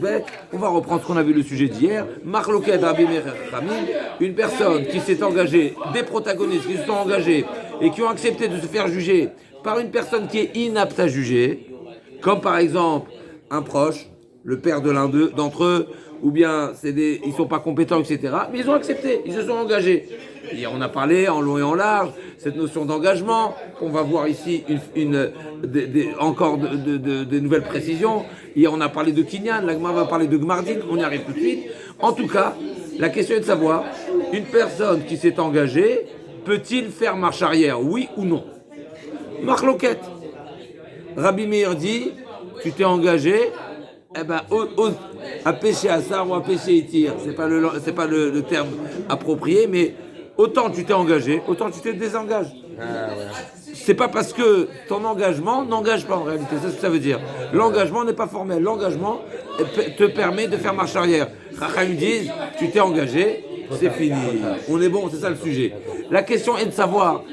Amoudbet. On va reprendre ce qu'on a vu le sujet d'hier. Marloquet Rabbi Meir Chachamim, une personne qui s'est engagée, des protagonistes qui se sont engagés et qui ont accepté de se faire juger par une personne qui est inapte à juger, comme par exemple un proche, le père de l'un d'entre eux, ou bien ils ne sont pas compétents, etc. Mais ils ont accepté, ils se sont engagés. Et on a parlé en long et en large, cette notion d'engagement, qu'on va voir ici encore de nouvelles précisions. Hier on a parlé de Kinyan, l'Agma va parler de Gmardin, on y arrive tout de suite. En tout cas, la question est de savoir, une personne qui s'est engagée, peut-il faire marche arrière, oui ou non? Marloquet. Rabbi Meir dit, tu t'es engagé, eh ben, à pêcher à Sar ou à pêcher Itir, c'est pas le terme approprié, mais autant tu t'es engagé, autant tu te désengages. C'est pas parce que ton engagement n'engage pas en réalité, c'est ce que ça veut dire. L'engagement n'est pas formel, l'engagement te permet de faire marche arrière. Chachamim disent, tu t'es engagé, c'est fini, on est bon, c'est ça le sujet. La question est de savoir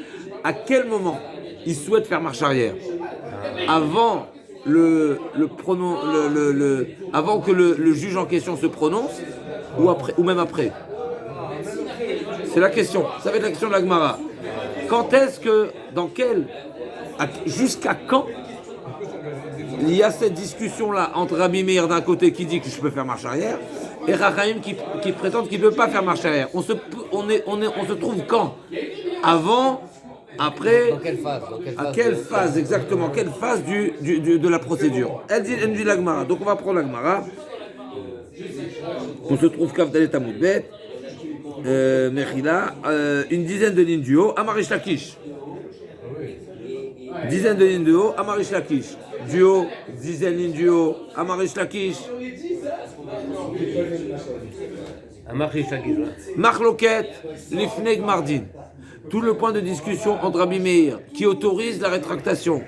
à quel moment il souhaite faire marche arrière. Avant avant que le juge en question se prononce, ou même après. C'est la question. Ça va être la question de la Gemara. Quand est-ce que, jusqu'à quand il y a cette discussion-là entre Rabbi Meir d'un côté qui dit que je peux faire marche arrière et Chachamim qui prétend qu'il ne peut pas faire marche arrière. On se trouve quand? Avant? Après, dans quelle phase, à quelle phase exactement? Quelle phase de la procédure? Elle dit la Gemara. Donc on va prendre la Gemara. On se trouve Kavdalet Amoudbet, Mechila, une dizaine de lignes du haut, Amarish Lakish. Dizaine de lignes du haut, Amarish Lakish. Du haut, dizaine de lignes du haut, Amarish Lakish. Marloquet, Lifnei Gmardin. Tout le point de discussion entre Rabbi Meir qui autorise la rétractation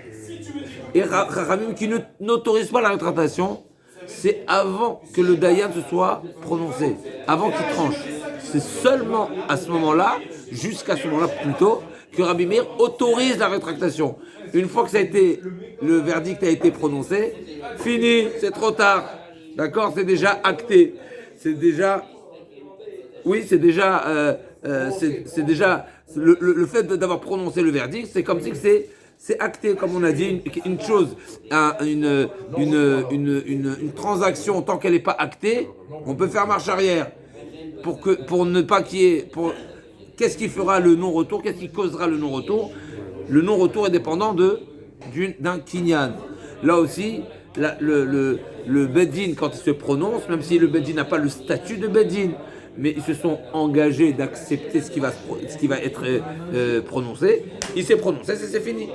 et Chachamim qui n'autorise pas la rétractation, c'est avant que le Dayan se soit prononcé, avant qu'il tranche. C'est seulement à ce moment-là, jusqu'à ce moment-là plutôt, que Rabbi Meir autorise la rétractation. Une fois que le verdict a été prononcé, fini, c'est trop tard. D'accord, c'est déjà acté. C'est déjà le fait d'avoir prononcé le verdict, c'est comme si c'est acté, comme on a dit, une chose, une transaction, tant qu'elle n'est pas actée, on peut faire marche arrière. Pour ne pas qu'il y ait... Qu'est-ce qui fera le non-retour? Qu'est-ce qui causera le non-retour? Le non-retour est dépendant d'un kinyan. Là aussi, le Beddin, quand il se prononce, même si le Beddin n'a pas le statut de Beddin, mais ils se sont engagés d'accepter ce qui va être prononcé. Il s'est prononcé, c'est fini.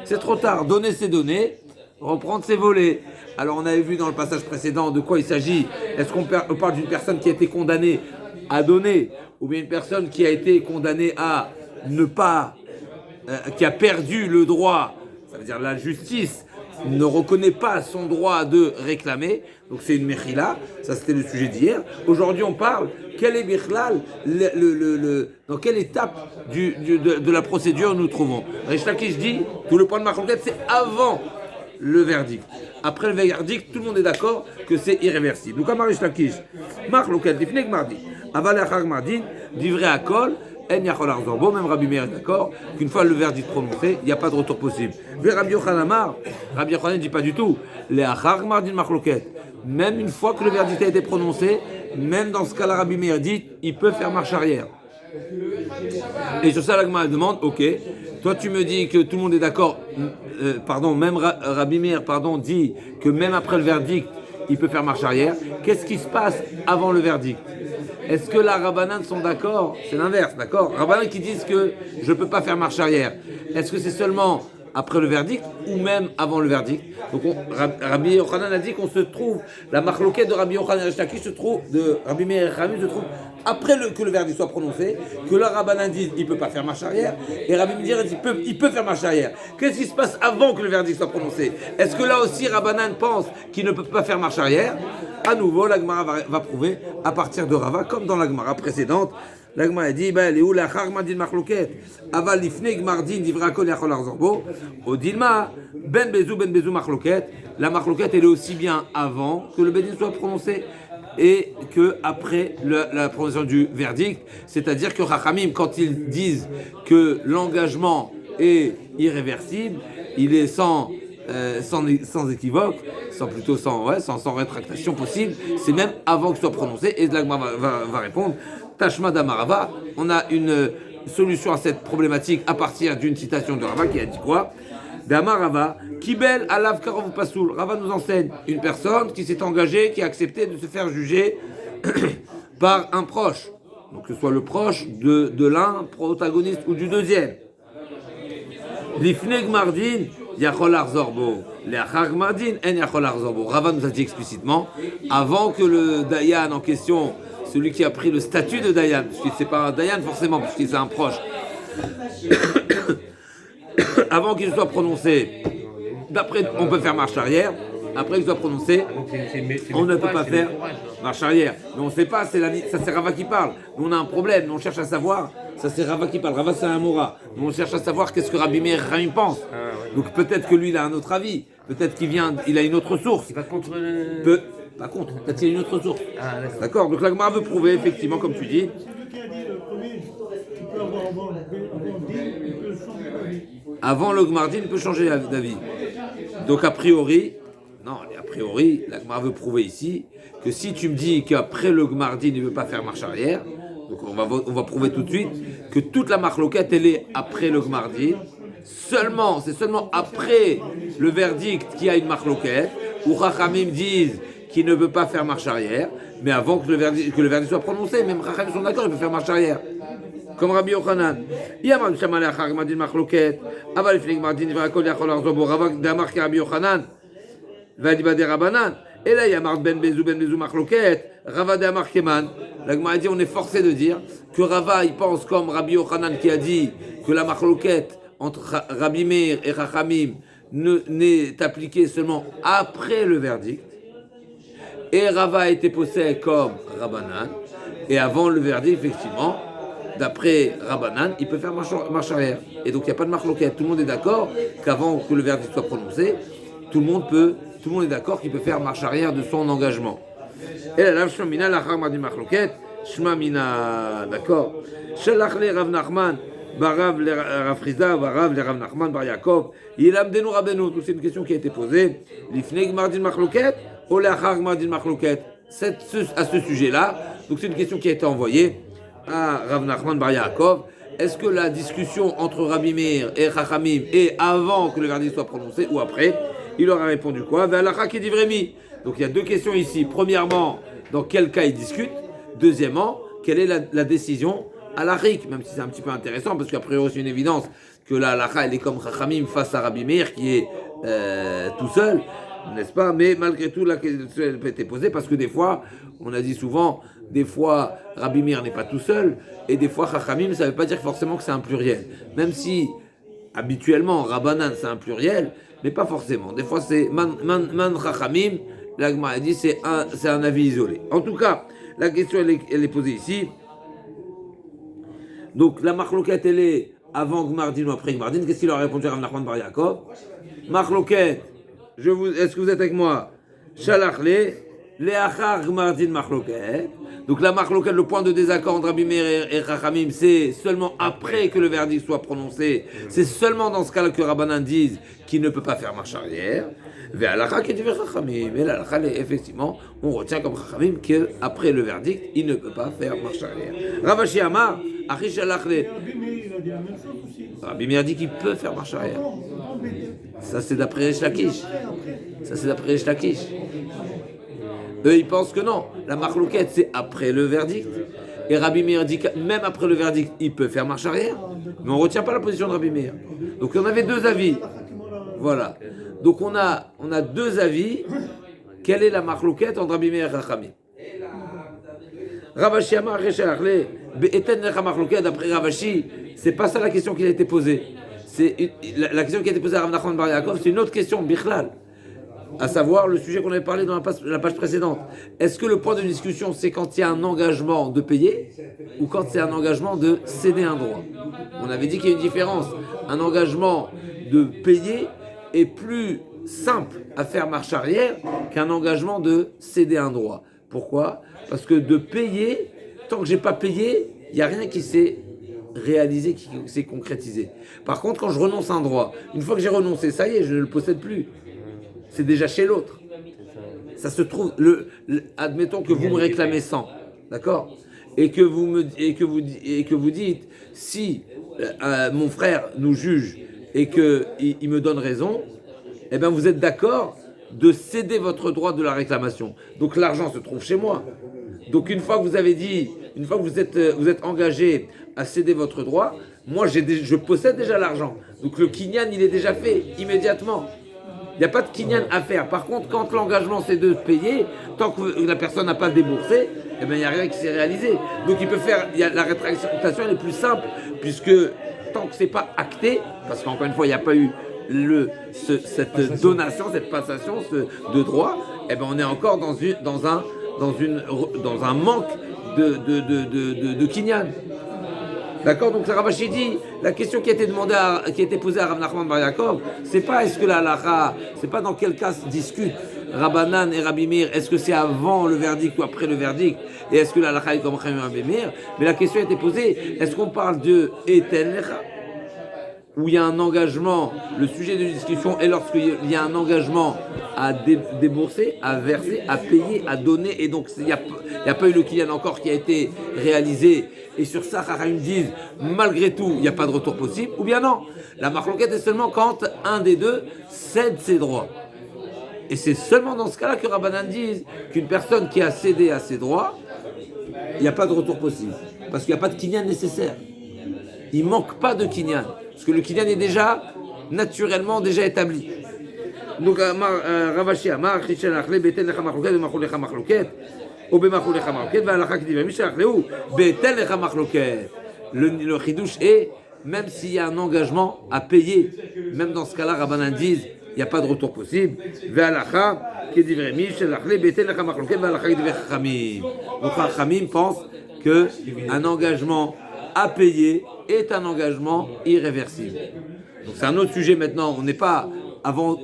C'est trop tard. Donner ses données, reprendre ses volets. Alors on avait vu dans le passage précédent de quoi il s'agit. Est-ce qu'on parle d'une personne qui a été condamnée à donner, ou bien une personne qui a été condamnée à ne pas, qui a perdu le droit, ça veut dire la justice, ne reconnaît pas son droit de réclamer, donc c'est une mechila, ça c'était le sujet d'hier. Aujourd'hui on parle, quel est Bichlal, dans quelle étape de la procédure nous trouvons. Rish Lakish dit, tout le point de Marloquet c'est avant le verdict. Après le verdict, tout le monde est d'accord que c'est irréversible. Donc, Rish Lakish, Marloquet, Difnei Gmardin, Aval Achar Gmardin, Divrei Akol, En Yachol Arzorbo, même Rabbi Meir est d'accord qu'une fois le verdict prononcé, il n'y a pas de retour possible. Mais Rabbi Yochanan Amar, Rabbi Yochanan ne dit pas du tout. Les Achar Gmardin Marloquet, même une fois que le verdict a été prononcé, même dans ce cas-là, Rabbi Meir dit, il peut faire marche arrière. Et sur ça, l'Agma demande, ok, toi tu me dis que tout le monde est d'accord, même Rabbi Meir, dit que même après le verdict, il peut faire marche arrière. Qu'est-ce qui se passe avant le verdict? Est-ce que la Rabbanan sont d'accord? C'est l'inverse, d'accord? Rabbanan qui disent que je ne peux pas faire marche arrière. Est-ce que c'est seulement après le verdict ou même avant le verdict? Donc Rabbi Yochanan a dit qu'on se trouve, la marloquette de Rabbi Yochanan et Rish Lakish se trouve, de Rabbi Meir et Chachamim se trouve après que le verdict soit prononcé, que la Rabbanan dit il ne peut pas faire marche arrière, et Rabbi Meir dit il peut faire marche arrière. Qu'est-ce qui se passe avant que le verdict soit prononcé? Est-ce que là aussi Rabbanan pense qu'il ne peut pas faire marche arrière? À nouveau, la Gemara va prouver à partir de Rava, comme dans la Gemara précédente, La Gemara dit, ben, où la Harmadin Machloket, Aval Lifne Gmardin, Divra Kol Yachol Arzorbo, au Dilma, Ben Bezou Machloket, la Machloket, elle est aussi bien avant que le Bedin soit prononcé et que après la prononciation du verdict, c'est-à-dire que Chachamim, quand ils disent que l'engagement est irréversible, il est sans équivoque, sans rétractation possible, c'est même avant que ce soit prononcé, et Zlagma va répondre, Tashma d'Amarava, on a une solution à cette problématique à partir d'une citation de Rava qui a dit quoi? D'Amarava, Kibel Alav Karov Pasoul. Rava nous enseigne une personne qui s'est engagée, qui a accepté de se faire juger par un proche, donc que ce soit le proche de l'un protagoniste ou du deuxième. Lifne Gmardin, Yachol Arzorbo. Leachar Gmardin, En Yachol Arzorbo. Rava nous a dit explicitement, avant que le Dayan en question, celui qui a pris le statut de Dayan, parce que c'est pas un Dayan forcément, puisqu'il est un proche, avant qu'il soit prononcé, d'après on peut faire marche arrière, après qu'il soit prononcé, on ne peut pas faire marche arrière. Mais on ne sait pas, ça c'est Rava qui parle. Nous on a un problème, nous on cherche à savoir, ça c'est Rava qui parle, Rava c'est un Mora. Nous on cherche à savoir qu'est-ce que Rabbi Meir Rahim pense. Donc peut-être que lui il a un autre avis, peut-être il a une autre source. Il va contre Pas contre, peut-être qu'il y a une autre source. D'accord, donc la Gemara veut prouver, effectivement, comme tu dis. Celui qui a dit le premier, il peut avoir avant il peut changer d'avis. Avant le Gmardin, il peut changer d'avis. Donc a priori, la Gemara veut prouver ici que si tu me dis qu'après le Gmardin, il ne veut pas faire marche arrière, donc on va prouver tout de suite que toute la marloquette, elle est après le Gmardin. C'est seulement après le verdict qu'il y a une marloquette, où Chachamim disent qu'il ne veut pas faire marche arrière, mais avant que le verdict soit prononcé, même Chachamim sont d'accord, il peut faire marche arrière. Comme Rabbi Yochanan. Yamad Shamalei Achar Gmardin Machloket, Aval Lifnei Gmardin Divra Kol Yachol Arzorbo, Rava Damar Ki Rabbi Yochanan, V'Adibade Rabanan. Et là, Yamad Ben Bezou Machloket, Rava Damar Keman. La Gemara dit, on est forcé de dire que Rava, il pense comme Rabbi Yochanan qui a dit que la Machloket entre Rabbi Meir et Chachamim n'est appliquée seulement après le verdict. Et Rava a été posé comme Rabbanan. Et avant le verdict, effectivement, d'après Rabbanan, il peut faire marche arrière. Et donc il n'y a pas de marloquette. Tout le monde est d'accord qu'avant que le verdict soit prononcé, tout le monde est d'accord qu'il peut faire marche arrière de son engagement. Et là, Shmamina, la Harmadi marloquette, Shmamina, d'accord. Shalach le Rav Nachman, Barav le Rav Friza, Barav le Rav Nachman, Bar Yaakov, il amdenu Rabbeinu. C'est une question qui a été posée. Lifnei Gmardin marloquette, ou leachar Gmardin marloquette. À ce sujet-là, donc c'est une question qui a été envoyée à Rav Nachman Bar Yaakov. Est-ce que la discussion entre Rabbi Meir et Chachamim est avant que le verdict soit prononcé ou après? Il leur a répondu quoi? Ve'alacha kedivremi. Donc il y a deux questions ici. Premièrement, dans quel cas ils discutent? Deuxièmement, quelle est la décision halachique? Même si c'est un petit peu intéressant, parce qu'à priori c'est une évidence que la halacha elle est comme Chachamim face à Rabbi Meir qui est tout seul, n'est-ce pas? Mais malgré tout, la question a été posée parce que des fois, on a dit souvent, des fois Rabbi Meir n'est pas tout seul, et des fois Chachamim, ça ne veut pas dire forcément que c'est un pluriel. Même si habituellement Rabbanan c'est un pluriel, mais pas forcément. Des fois c'est man Chachamim, la Gemara a dit c'est un avis isolé. En tout cas, la question elle est posée ici. Donc la marloquette elle est avant Gmardin ou après Gmardin. Qu'est-ce qu'il leur a répondu à Rav Nachman Bar Yaakov? Marloquette, est-ce que vous êtes avec moi? Shalach leachar Gmardin marloquette. Donc la marloquette, le point de désaccord entre Rabbi Meir et Chachamim, c'est seulement après que le verdict soit prononcé. C'est seulement dans ce cas-là que Rabbanan disent qu'il ne peut pas faire marche arrière. Ve'alacha kedivrei Chachamim. Et là, effectivement, on retient comme Chachamim qu'après le verdict, il ne peut pas faire marche arrière. Rav Ashi Amar, Achi Shalach le. Rabbi Meir dit qu'il peut faire marche arrière. Ça c'est d'après Resh Lakish. Eux ils pensent que non, la marloquette c'est après le verdict. Et Rabbi Meir dit que même après le verdict, il peut faire marche arrière. Mais on ne retient pas la position de Rabbi Meir. Donc on avait deux avis. Voilà. Donc on a deux avis. Quelle est la marloquette entre Rabbi Meir et Chachamim? Rav Ashi Amar Reshalach le be'eten lecha marloquette d'après Rav Ashi, c'est pas ça la question qui a été posée. La question qui a été posée à Rav Nachman Bar Yaakov, c'est une autre question, Bichlal. à savoir le sujet qu'on avait parlé dans la page précédente. Est-ce que le point de discussion, c'est quand il y a un engagement de payer ou quand c'est un engagement de céder un droit? On avait dit qu'il y a une différence. Un engagement de payer est plus simple à faire marche arrière qu'un engagement de céder un droit. Pourquoi? Parce que de payer, tant que j'ai pas payé, il n'y a rien qui s'est réalisé, qui s'est concrétisé. Par contre, quand je renonce à un droit, une fois que j'ai renoncé, ça y est, je ne le possède plus. C'est déjà chez l'autre. Ça se trouve, admettons que vous me réclamez 100, d'accord? Et que vous dites, si mon frère nous juge et qu'il me donne raison, eh bien vous êtes d'accord de céder votre droit de la réclamation. Donc l'argent se trouve chez moi. Donc une fois que vous avez dit, une fois que vous êtes engagé à céder votre droit, moi je possède déjà l'argent. Donc le kinyan il est déjà fait immédiatement. Il n'y a pas de kinyan à faire. Par contre, quand l'engagement c'est de payer, tant que la personne n'a pas déboursé, eh bien il n'y a rien qui s'est réalisé. Donc la rétractation elle est plus simple puisque tant que c'est pas acté, parce qu'encore une fois il n'y a pas eu cette donation, cette passation de droit, eh ben on est encore dans un manque de kinyan. D'accord? Donc, Ravashi dit, la question qui a été posée à Rav Nachman Bar Yaakov, c'est pas est-ce que la halakha, c'est pas dans quel cas se discutent Rabbanan et Rabbi Meir, est-ce que c'est avant le verdict ou après le verdict, et est-ce que la halakha est comme Rabbi Meir, mais la question a été posée, est-ce qu'on parle de Eten Lecha, où il y a un engagement, le sujet de discussion est lorsqu'il y a un engagement à débourser, à verser, à payer, à donner, et donc il n'y a pas eu le kinyan encore qui a été réalisé, et sur ça, Chachamim disent, malgré tout, il n'y a pas de retour possible, ou bien non, la marloquette est seulement quand un des deux cède ses droits. Et c'est seulement dans ce cas-là que Rabbanan disent qu'une personne qui a cédé à ses droits, il n'y a pas de retour possible, parce qu'il n'y a pas de kinyan nécessaire. Il ne manque pas de kinyan. Parce que le kinyan est déjà naturellement établi. Donc, Ravashi Amar, Richel Achle, Beten Lecha Machloket, Bemachol Lecha Machloket, ou Bemachol Lecha Machloket, Valachak Diva, Michel Achleu, Beten Lecha Machloket. Le chidouche est, même s'il y a un engagement à payer, même dans ce cas-là, Rabbanan disent, il n'y a pas de retour possible. Valachak Diva, Michel Achle, Beten Lecha Machloket, Valachak Diva Chachamim. Donc, Chachamim pense qu'un engagement à payer est un engagement irréversible. Donc c'est un autre sujet maintenant, on n'est pas avant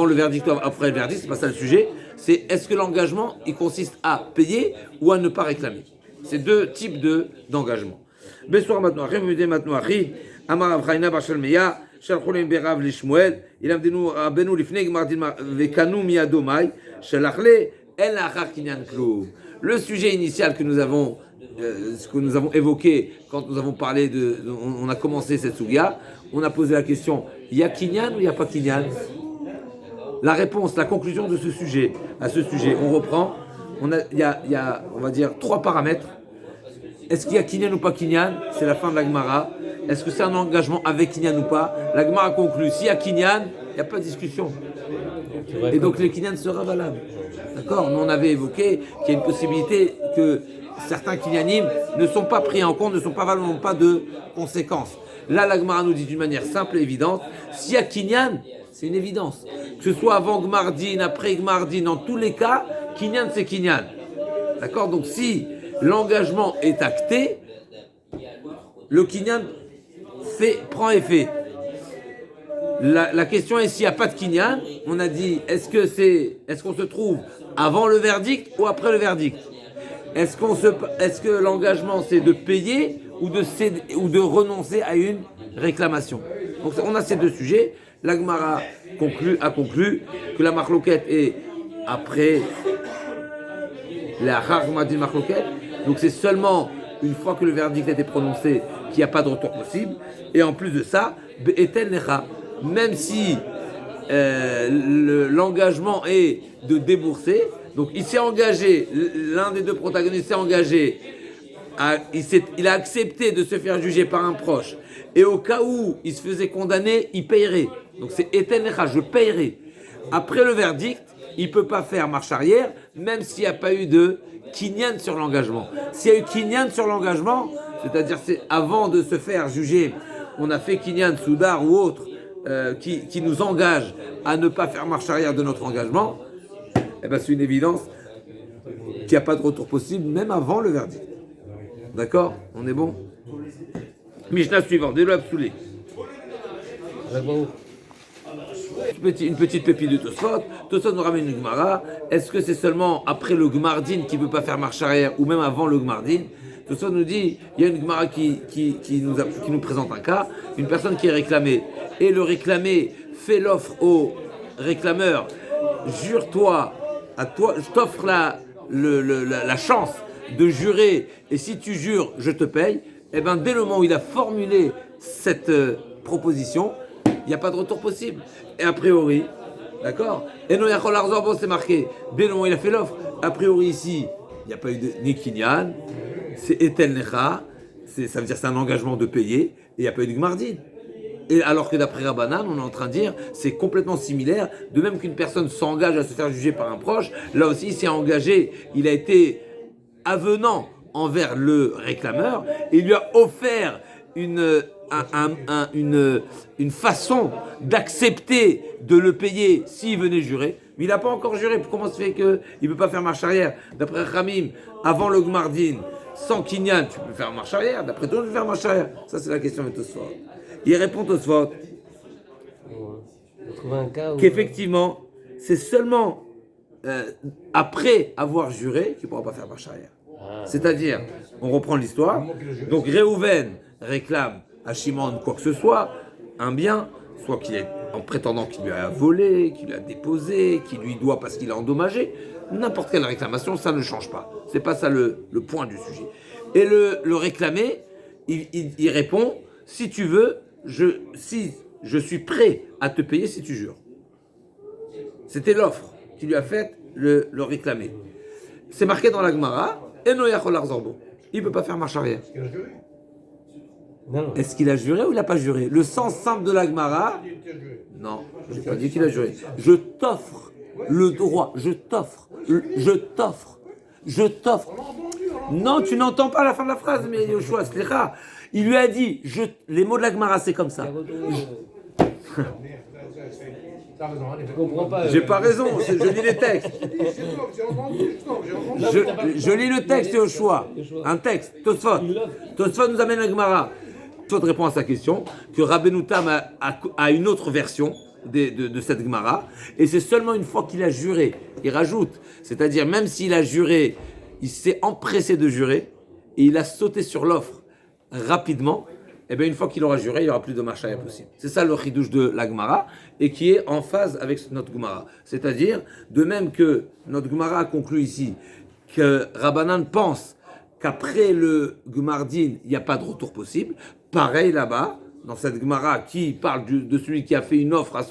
le verdict ou après le verdict, c'est pas ça le sujet, c'est est-ce que l'engagement il consiste à payer ou à ne pas réclamer. C'est deux types d'engagement. Bessoir maintenant, Amar Avraïna Bachalmeya, Shalcholim Berav Lishmuel, il a venu Rabbeinu Lifnei Gmardin Vekanu Miyadomai, Shalachle El Achar Kinyan Klou. Le sujet initial que nous avons évoqué quand nous avons parlé on a commencé cette souga, on a posé la question, il y a kinyan ou il n'y a pas kinyan? La réponse, la conclusion de ce sujet, on reprend, il y a, on va dire, 3 paramètres. Est-ce qu'il y a kinyan ou pas kinyan? C'est la fin de la Gemara. Est-ce que c'est un engagement avec kinyan ou pas? La Gemara conclut, s'il y a kinyan, il n'y a pas de discussion. Et donc le kinyan sera valable. D'accord? Nous on avait évoqué qu'il y a une possibilité que certains kinyanim ne sont pas pris en compte, ne sont pas valables, n'ont pas de conséquences. Là, la Gemara nous dit d'une manière simple et évidente, s'il y a kinyan, c'est une évidence. Que ce soit avant Gmardin, après Gmardin, dans tous les cas, kinyan c'est kinyan. D'accord? Donc si l'engagement est acté, le kinyan prend effet. La question est s'il n'y a pas de kinyan, on a dit, est-ce qu'on se trouve avant le verdict ou après le verdict? Est-ce que l'engagement c'est de payer ou de renoncer à une réclamation? Donc on a ces deux sujets. La Gemara a conclu que la marloquette est après la Harmadin marloquette. Donc c'est seulement une fois que le verdict a été prononcé qu'il n'y a pas de retour possible. Et en plus de ça, Be'eten Lecha, même si l'engagement est de débourser. Donc il s'est engagé, l'un des deux protagonistes s'est engagé, il a accepté de se faire juger par un proche, et au cas où il se faisait condamner, il payerait. Donc c'est Eten Lecha, je payerai. Après le verdict, il ne peut pas faire marche arrière, même s'il n'y a pas eu de kinyan sur l'engagement. S'il y a eu kinyan sur l'engagement, c'est-à-dire c'est avant de se faire juger, on a fait kinyan, soudar ou autre, qui nous engage à ne pas faire marche arrière de notre engagement, eh ben c'est une évidence qu'il n'y a pas de retour possible, même avant le verdict. D'accord? On est bon? Mishnah suivante, de l'absoulé. Une petite pépite de Tosfot. Tosfot nous ramène une Gemara. Est-ce que c'est seulement après le Gmardin qui ne peut pas faire marche arrière ou même avant le Gmardin? Tosfot nous dit, il y a une Gemara qui nous présente un cas, une personne qui est réclamée et le réclamé fait l'offre au réclameur, jure-toi, à toi, je t'offre la chance de jurer et si tu jures, je te paye. Et bien dès le moment où il a formulé cette proposition, il n'y a pas de retour possible. Et a priori, d'accord? Et non, c'est marqué. Dès le moment où il a fait l'offre, a priori ici, il n'y a pas eu de ni kinyan, c'est etel necha, ça veut dire c'est un engagement de payer, et il n'y a pas eu de gmardin. Et alors que d'après Rabbanan, on est en train de dire, c'est complètement similaire, de même qu'une personne s'engage à se faire juger par un proche, là aussi il s'est engagé, il a été avenant envers le réclameur, et il lui a offert une façon d'accepter de le payer s'il venait jurer, mais il n'a pas encore juré. Comment se fait qu'il ne peut pas faire marche arrière? D'après Khamim, avant le Gmardin, sans Kinyan, tu peux faire marche arrière. D'après toi, tu peux faire marche arrière. Ça, c'est la question de Tosfot. Il répond Tosfot qu'effectivement, c'est seulement après avoir juré qu'il ne pourra pas faire marche arrière. C'est-à-dire, on reprend l'histoire. Donc Réhouven réclame à Shimon quoi que ce soit, un bien, soit qu'il est en prétendant qu'il lui a volé, qu'il lui a déposé, qu'il lui doit parce qu'il a endommagé. N'importe quelle réclamation, ça ne change pas. C'est pas ça le point du sujet. Et le réclamé, il répond, si tu veux, je suis prêt à te payer si tu jures. C'était l'offre qu'il lui a faite le réclamé. C'est marqué dans la Gemara, Eno yachol lahzor bo. Il ne peut pas faire marche arrière. Non. Est-ce qu'il a juré ou il n'a pas juré? Le sens simple de la Gemara, non, je n'ai pas dit qu'il a juré. Je t'offre le droit, je t'offre. Non, tu n'entends pas la fin de la phrase, mais Yoshua, Slicha, il lui a dit, les mots de la Gemara, c'est comme ça. Je comprends pas. J'ai pas raison, je lis les textes. Je lis le texte, Yoshua. Un texte, Tosfot. Tosfot nous amène la Gemara. Tosfot répond à sa question, que Rabbeinu Tam a une autre version de cette Gemara, et c'est seulement une fois qu'il a juré, il rajoute, c'est-à-dire même s'il a juré, il s'est empressé de jurer, et il a sauté sur l'offre rapidement, et bien une fois qu'il aura juré, il n'y aura plus de marche arrière possible. C'est ça le chidouche de la Gemara, et qui est en phase avec notre Gemara. C'est-à-dire, de même que notre Gemara a conclu ici, que Rabbanan pense qu'après le Gmardin, il n'y a pas de retour possible, pareil là-bas, dans cette Gemara qui parle de celui qui a fait une offre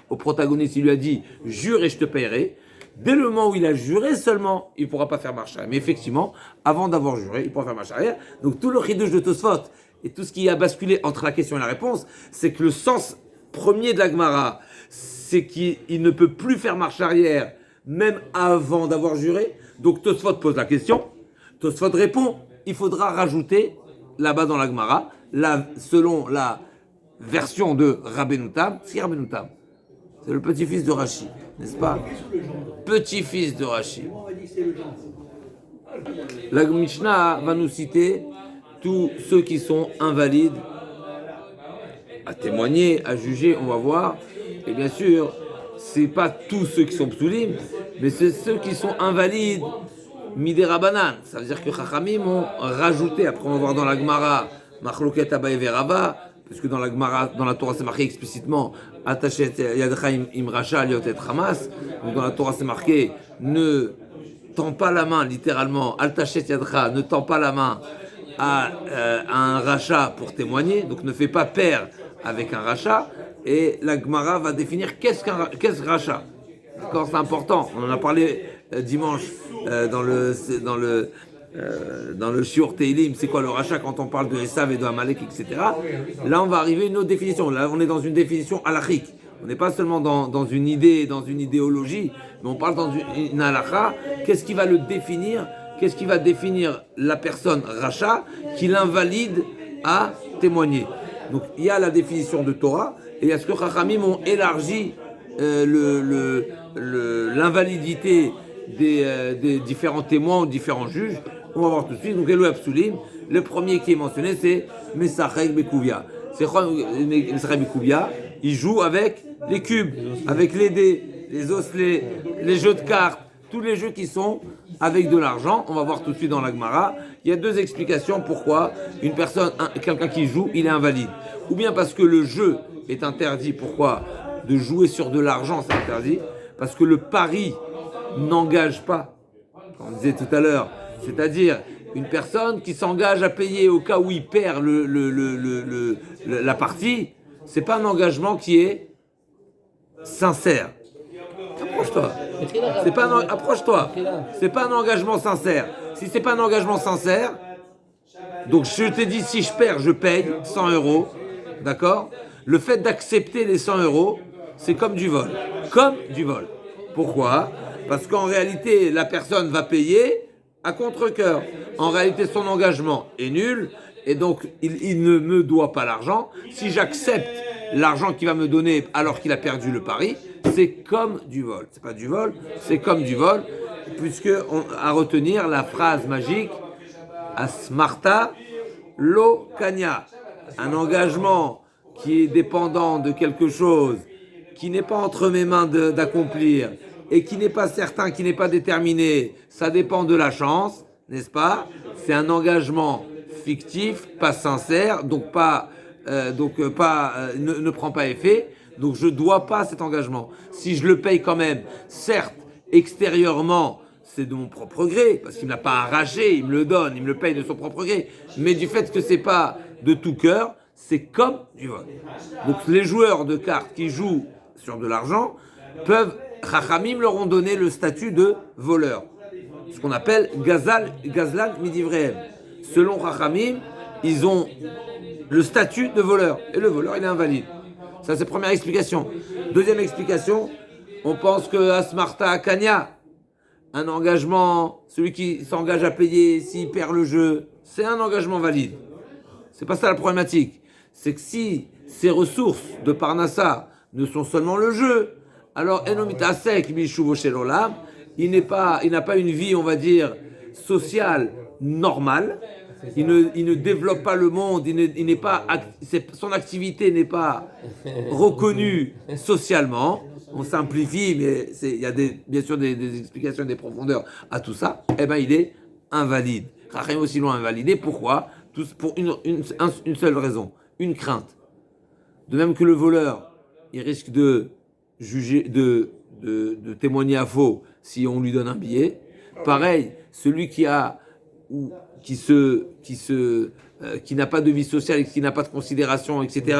au protagoniste, il lui a dit « jure et je te paierai ». Dès le moment où il a juré seulement, il ne pourra pas faire marche arrière. Mais effectivement, avant d'avoir juré, il pourra faire marche arrière. Donc tout le chidouche de Tosfot et tout ce qui a basculé entre la question et la réponse, c'est que le sens premier de la Gemara, c'est qu'il ne peut plus faire marche arrière même avant d'avoir juré. Donc Tosfot pose la question, Tosfot répond, il faudra rajouter là-bas dans la Gemara, selon la version de Rabbeinu Tam, c'est Rabbeinu Tam. C'est le petit-fils de Rashi, n'est-ce pas? Petit-fils de Rashi. La Mishnah va nous citer tous ceux qui sont invalides à témoigner, à juger, on va voir. Et bien sûr, c'est pas tous ceux qui sont psoulim, mais c'est ceux qui sont invalides midé Rabbanan. Ça veut dire que Chachamim ont rajouté, après on va voir dans la Gemara, Machloket Abaye Verava, puisque dans la Gemara, dans la Torah c'est marqué explicitement Atachet Yadcha im Rasha liot et Hamas. Donc dans la Torah c'est marqué ne tends pas la main, littéralement, Altachet Yadcha, ne tends pas la main à un rachat pour témoigner, donc ne fais pas pair avec un rachat. Et la Gemara va définir qu'est-ce rachat. D'accord, c'est important. On en a parlé dimanche dans le Shiur Teilim, c'est quoi le rachat quand on parle de Esav et de Amalek, etc. Là, on va arriver à une autre définition. Là, on est dans une définition halachique. On n'est pas seulement dans une idée, dans une idéologie, mais on parle dans une halakha. Qu'est-ce qui va le définir? Qu'est-ce qui va définir la personne rachat qui l'invalide à témoigner? Donc, il y a la définition de Torah Et est-ce que Chachamim ont élargi l'invalidité des différents témoins ou différents juges? On va voir tout de suite. Donc, Elou Absulim, le premier qui est mentionné, c'est Mesachek Bekouvia. C'est Mesachek Bekouvia, il joue avec les cubes, avec les dés, les osselets, les jeux de cartes, tous les jeux qui sont avec de l'argent. On va voir tout de suite dans la Gemara. Il y a deux explications pourquoi quelqu'un qui joue, il est invalide. Ou bien parce que le jeu est interdit. Pourquoi? De jouer sur de l'argent, c'est interdit. Parce que le pari n'engage pas. On disait tout à l'heure. C'est-à-dire une personne qui s'engage à payer au cas où il perd la partie, c'est pas un engagement qui est sincère. Approche-toi. Approche-toi. C'est pas un engagement sincère. Si c'est pas un engagement sincère, donc je t'ai dit si je perds, je paye 100 €. D'accord? Le fait d'accepter les 100 €, c'est comme du vol. Comme du vol. Pourquoi? Parce qu'en réalité, la personne va payer à contre-cœur. En réalité, son engagement est nul et donc il ne me doit pas l'argent. Si j'accepte l'argent qu'il va me donner alors qu'il a perdu le pari, c'est comme du vol. C'est pas du vol, c'est comme du vol, puisque à retenir la phrase magique Asmarta lo kanya, un engagement qui est dépendant de quelque chose qui n'est pas entre mes mains d'accomplir et qui n'est pas certain, qui n'est pas déterminé, ça dépend de la chance, n'est-ce pas? C'est un engagement fictif, pas sincère, donc ne prend pas effet. Donc je ne dois pas cet engagement. Si je le paye quand même, certes, extérieurement, c'est de mon propre gré, parce qu'il ne l'a pas arraché, il me le donne, il me le paye de son propre gré. Mais du fait que ce n'est pas de tout cœur, c'est comme du vol. Donc les joueurs de cartes qui jouent sur de l'argent Chachamim leur ont donné le statut de voleur. Ce qu'on appelle Gazlan Midivrehem. Selon Chachamim, ils ont le statut de voleur. Et le voleur, il est invalide. Ça, c'est la première explication. Deuxième explication, on pense que Asmarta Kanya, un engagement, celui qui s'engage à payer s'il perd le jeu, c'est un engagement valide. C'est pas ça la problématique. C'est que si ses ressources de Parnassa ne sont seulement le jeu, alors Enomitasek Bishuvo Shelolam, il n'a pas une vie, on va dire, sociale normale. Il ne développe pas le monde, son activité n'est pas reconnue socialement. On simplifie, mais il y a bien sûr des explications, des profondeurs à tout ça. Eh bien, il est invalide. Chachamim aussi l'ont invalidé. Pourquoi? Pour une seule raison, une crainte. De même que le voleur, il risque de juger, de témoigner à faux si on lui donne un billet. Pareil, celui qui n'a pas de vie sociale et qui n'a pas de considération, etc.,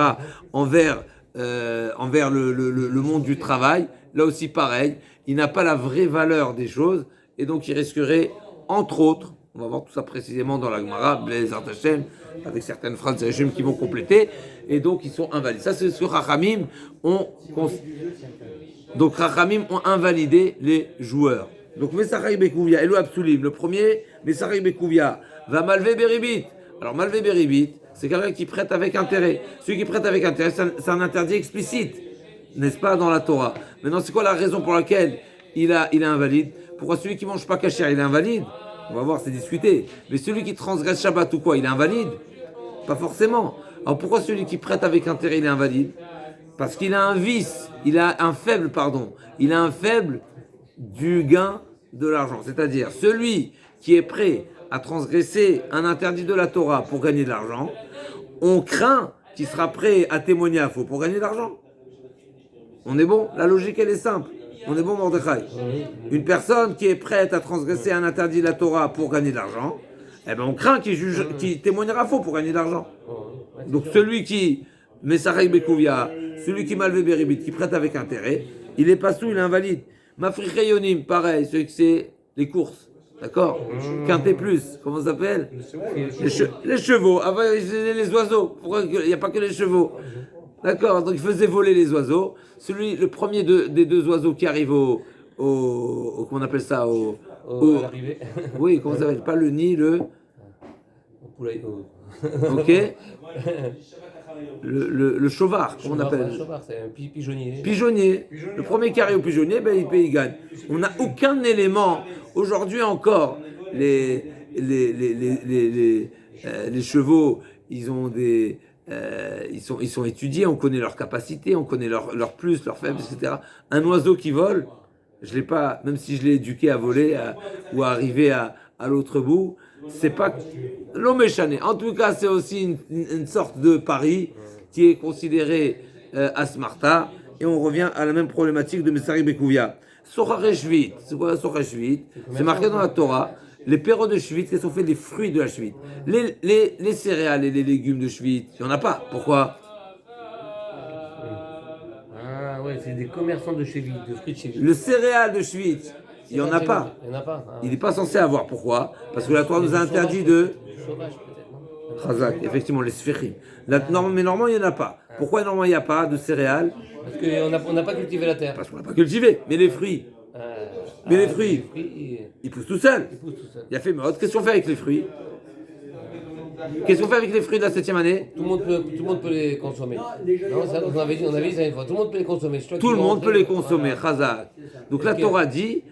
envers le monde du travail, là aussi pareil, il n'a pas la vraie valeur des choses et donc il risquerait, entre autres, on va voir tout ça précisément dans la Gemara, Blaise Artachem, avec certaines phrases de Hachem qui vont compléter, et donc ils sont invalides. Ça, c'est ce que Chachamim ont invalidé les joueurs. Donc Mesachai Bekouvia, Elou Absulim, le premier, Mesachai Bekouvia, va Malvé Beribit. Alors Malvé Beribit, c'est quelqu'un qui prête avec intérêt. Celui qui prête avec intérêt, c'est un interdit explicite, n'est-ce pas, dans la Torah. Maintenant, c'est quoi la raison pour laquelle il est invalide? Pourquoi celui qui mange pas kasher, il est invalide? On va voir, c'est discuté. Mais celui qui transgresse Shabbat ou quoi, il est invalide? Pas forcément. Alors pourquoi celui qui prête avec intérêt, il est invalide? Parce qu'il a un vice, il a un faible du gain de l'argent. C'est-à-dire, celui qui est prêt à transgresser un interdit de la Torah pour gagner de l'argent, on craint qu'il sera prêt à témoigner à faux pour gagner de l'argent. On est bon? La logique, elle est simple. On est bon, Mordechai? Une personne qui est prête à transgresser un interdit de la Torah pour gagner de l'argent, eh ben on craint qu'il témoignera faux pour gagner de l'argent. Donc celui qui Mesachai Bekouvia, celui qui Malvé Beribit, qui prête avec intérêt, il est pas sous, il est invalide. Mafrichayonim, pareil, celui que c'est les courses, d'accord? Quintet plus, comment ça s'appelle? Les chevaux, avant les oiseaux, pourquoi il n'y a pas que les chevaux? D'accord, donc il faisait voler les oiseaux. Le premier des deux oiseaux qui arrive au comment on appelle ça, à l'arrivée. Oui, comment ça s'appelle? Pas le nid, le Ok. Le chauvard, comment on appelle? Un chauvard, c'est un pigeonnier. Pigeonnier. Le premier qui arrive au pigeonnier, ben, il gagne. On n'a aucun élément. Aujourd'hui encore, les chevaux, ils ont des. Ils sont étudiés, on connaît leurs capacités, on connaît leurs plus, leurs faibles, etc. Un oiseau qui vole, je l'ai pas, même si je l'ai éduqué à voler ou à arriver à l'autre bout, c'est pas l'homme échané. En tout cas, c'est aussi une sorte de pari qui est considéré Asmarta, et on revient à la même problématique de Messari Bekouvia. Sorare Shvit, c'est quoi la Sorare Shvit? C'est marqué dans la Torah. Les perros de Shvit, qu'est-ce qu'on fait des fruits de la Shvit? Les céréales et les légumes de Shvit, il n'y en a pas. Pourquoi? Ah ouais, c'est des commerçants de cheville, de fruits de cheville. Le céréal de Shvit, il n'y en a pas. Il n'y en a pas. Il n'est pas censé avoir. Pourquoi? Parce que la Torah nous a interdit de. Sauvage peut-être, non? Chazak, effectivement, les sphérimes. Mais normalement, il n'y en a pas. Pourquoi normalement il n'y a pas de céréales? Parce qu'on n'a pas cultivé la terre. Parce qu'on n'a pas cultivé. Mais les fruits, les fruits, ils poussent tout seuls. Ils poussent tout seuls. Il a fait mode. Qu'est-ce qu'on fait avec les fruits? Qu'est-ce qu'on fait avec les fruits de la 7e année? Tout le monde peut les consommer. Non, ça, on avait dit ça une fois. Tout le monde peut les consommer. Tout le monde peut les consommer. Chazak. Donc la Torah dit,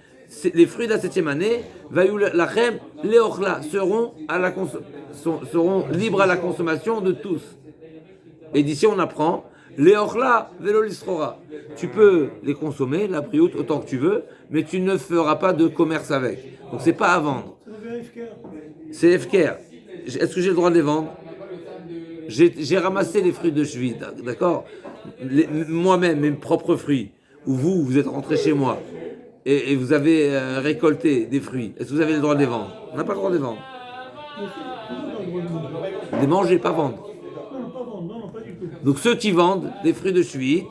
les fruits de la 7e année, lachem, leochla, seront libres à la consommation de tous. Et d'ici on apprend, leochla, velo lisrora. Tu peux les consommer, la prioute, autant que tu veux, mais tu ne feras pas de commerce avec. Donc c'est pas à vendre. C'est efker. Est-ce que j'ai le droit de les vendre? J'ai ramassé les fruits de Shvit, d'accord? Moi-même, mes propres fruits. Ou vous êtes rentré chez moi et vous avez récolté des fruits. Est-ce que vous avez le droit de les vendre? On n'a pas le droit de les vendre. Les manger, pas vendre. Donc ceux qui vendent des fruits de Shvit,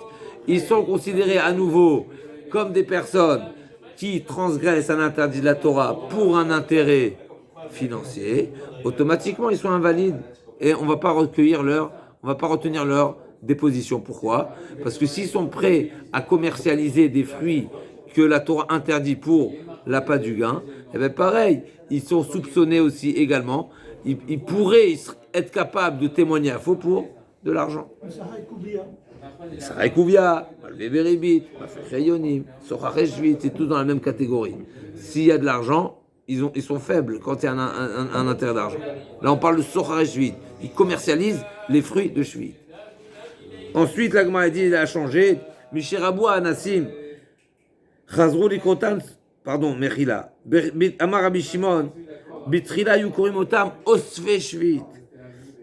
ils sont considérés à nouveau comme des personnes qui transgressent un interdit de la Torah pour un intérêt financier. Automatiquement, ils sont invalides et on ne va pas retenir leur déposition. Pourquoi? Parce que s'ils sont prêts à commercialiser des fruits que la Torah interdit pour l'appât du gain, eh bien pareil, ils sont soupçonnés aussi également. Ils pourraient être capables de témoigner à faux pour de l'argent. Sarai Kouvia, Malvé Beribit, Mafreyonim, Sochare Shvit, c'est tout dans la même catégorie. S'il y a de l'argent, ils sont faibles quand il y a un intérêt d'argent. Là, on parle de Sochare Shvit. Ils commercialisent les fruits de Shvit. Ensuite, la Gemara dit, il a changé. Mishirabou Anassim, Chazrou Likrotan, pardon, Mechila, Amar Rabbi Shimon, Bitrila Yukurim Otam, Osve Shvit.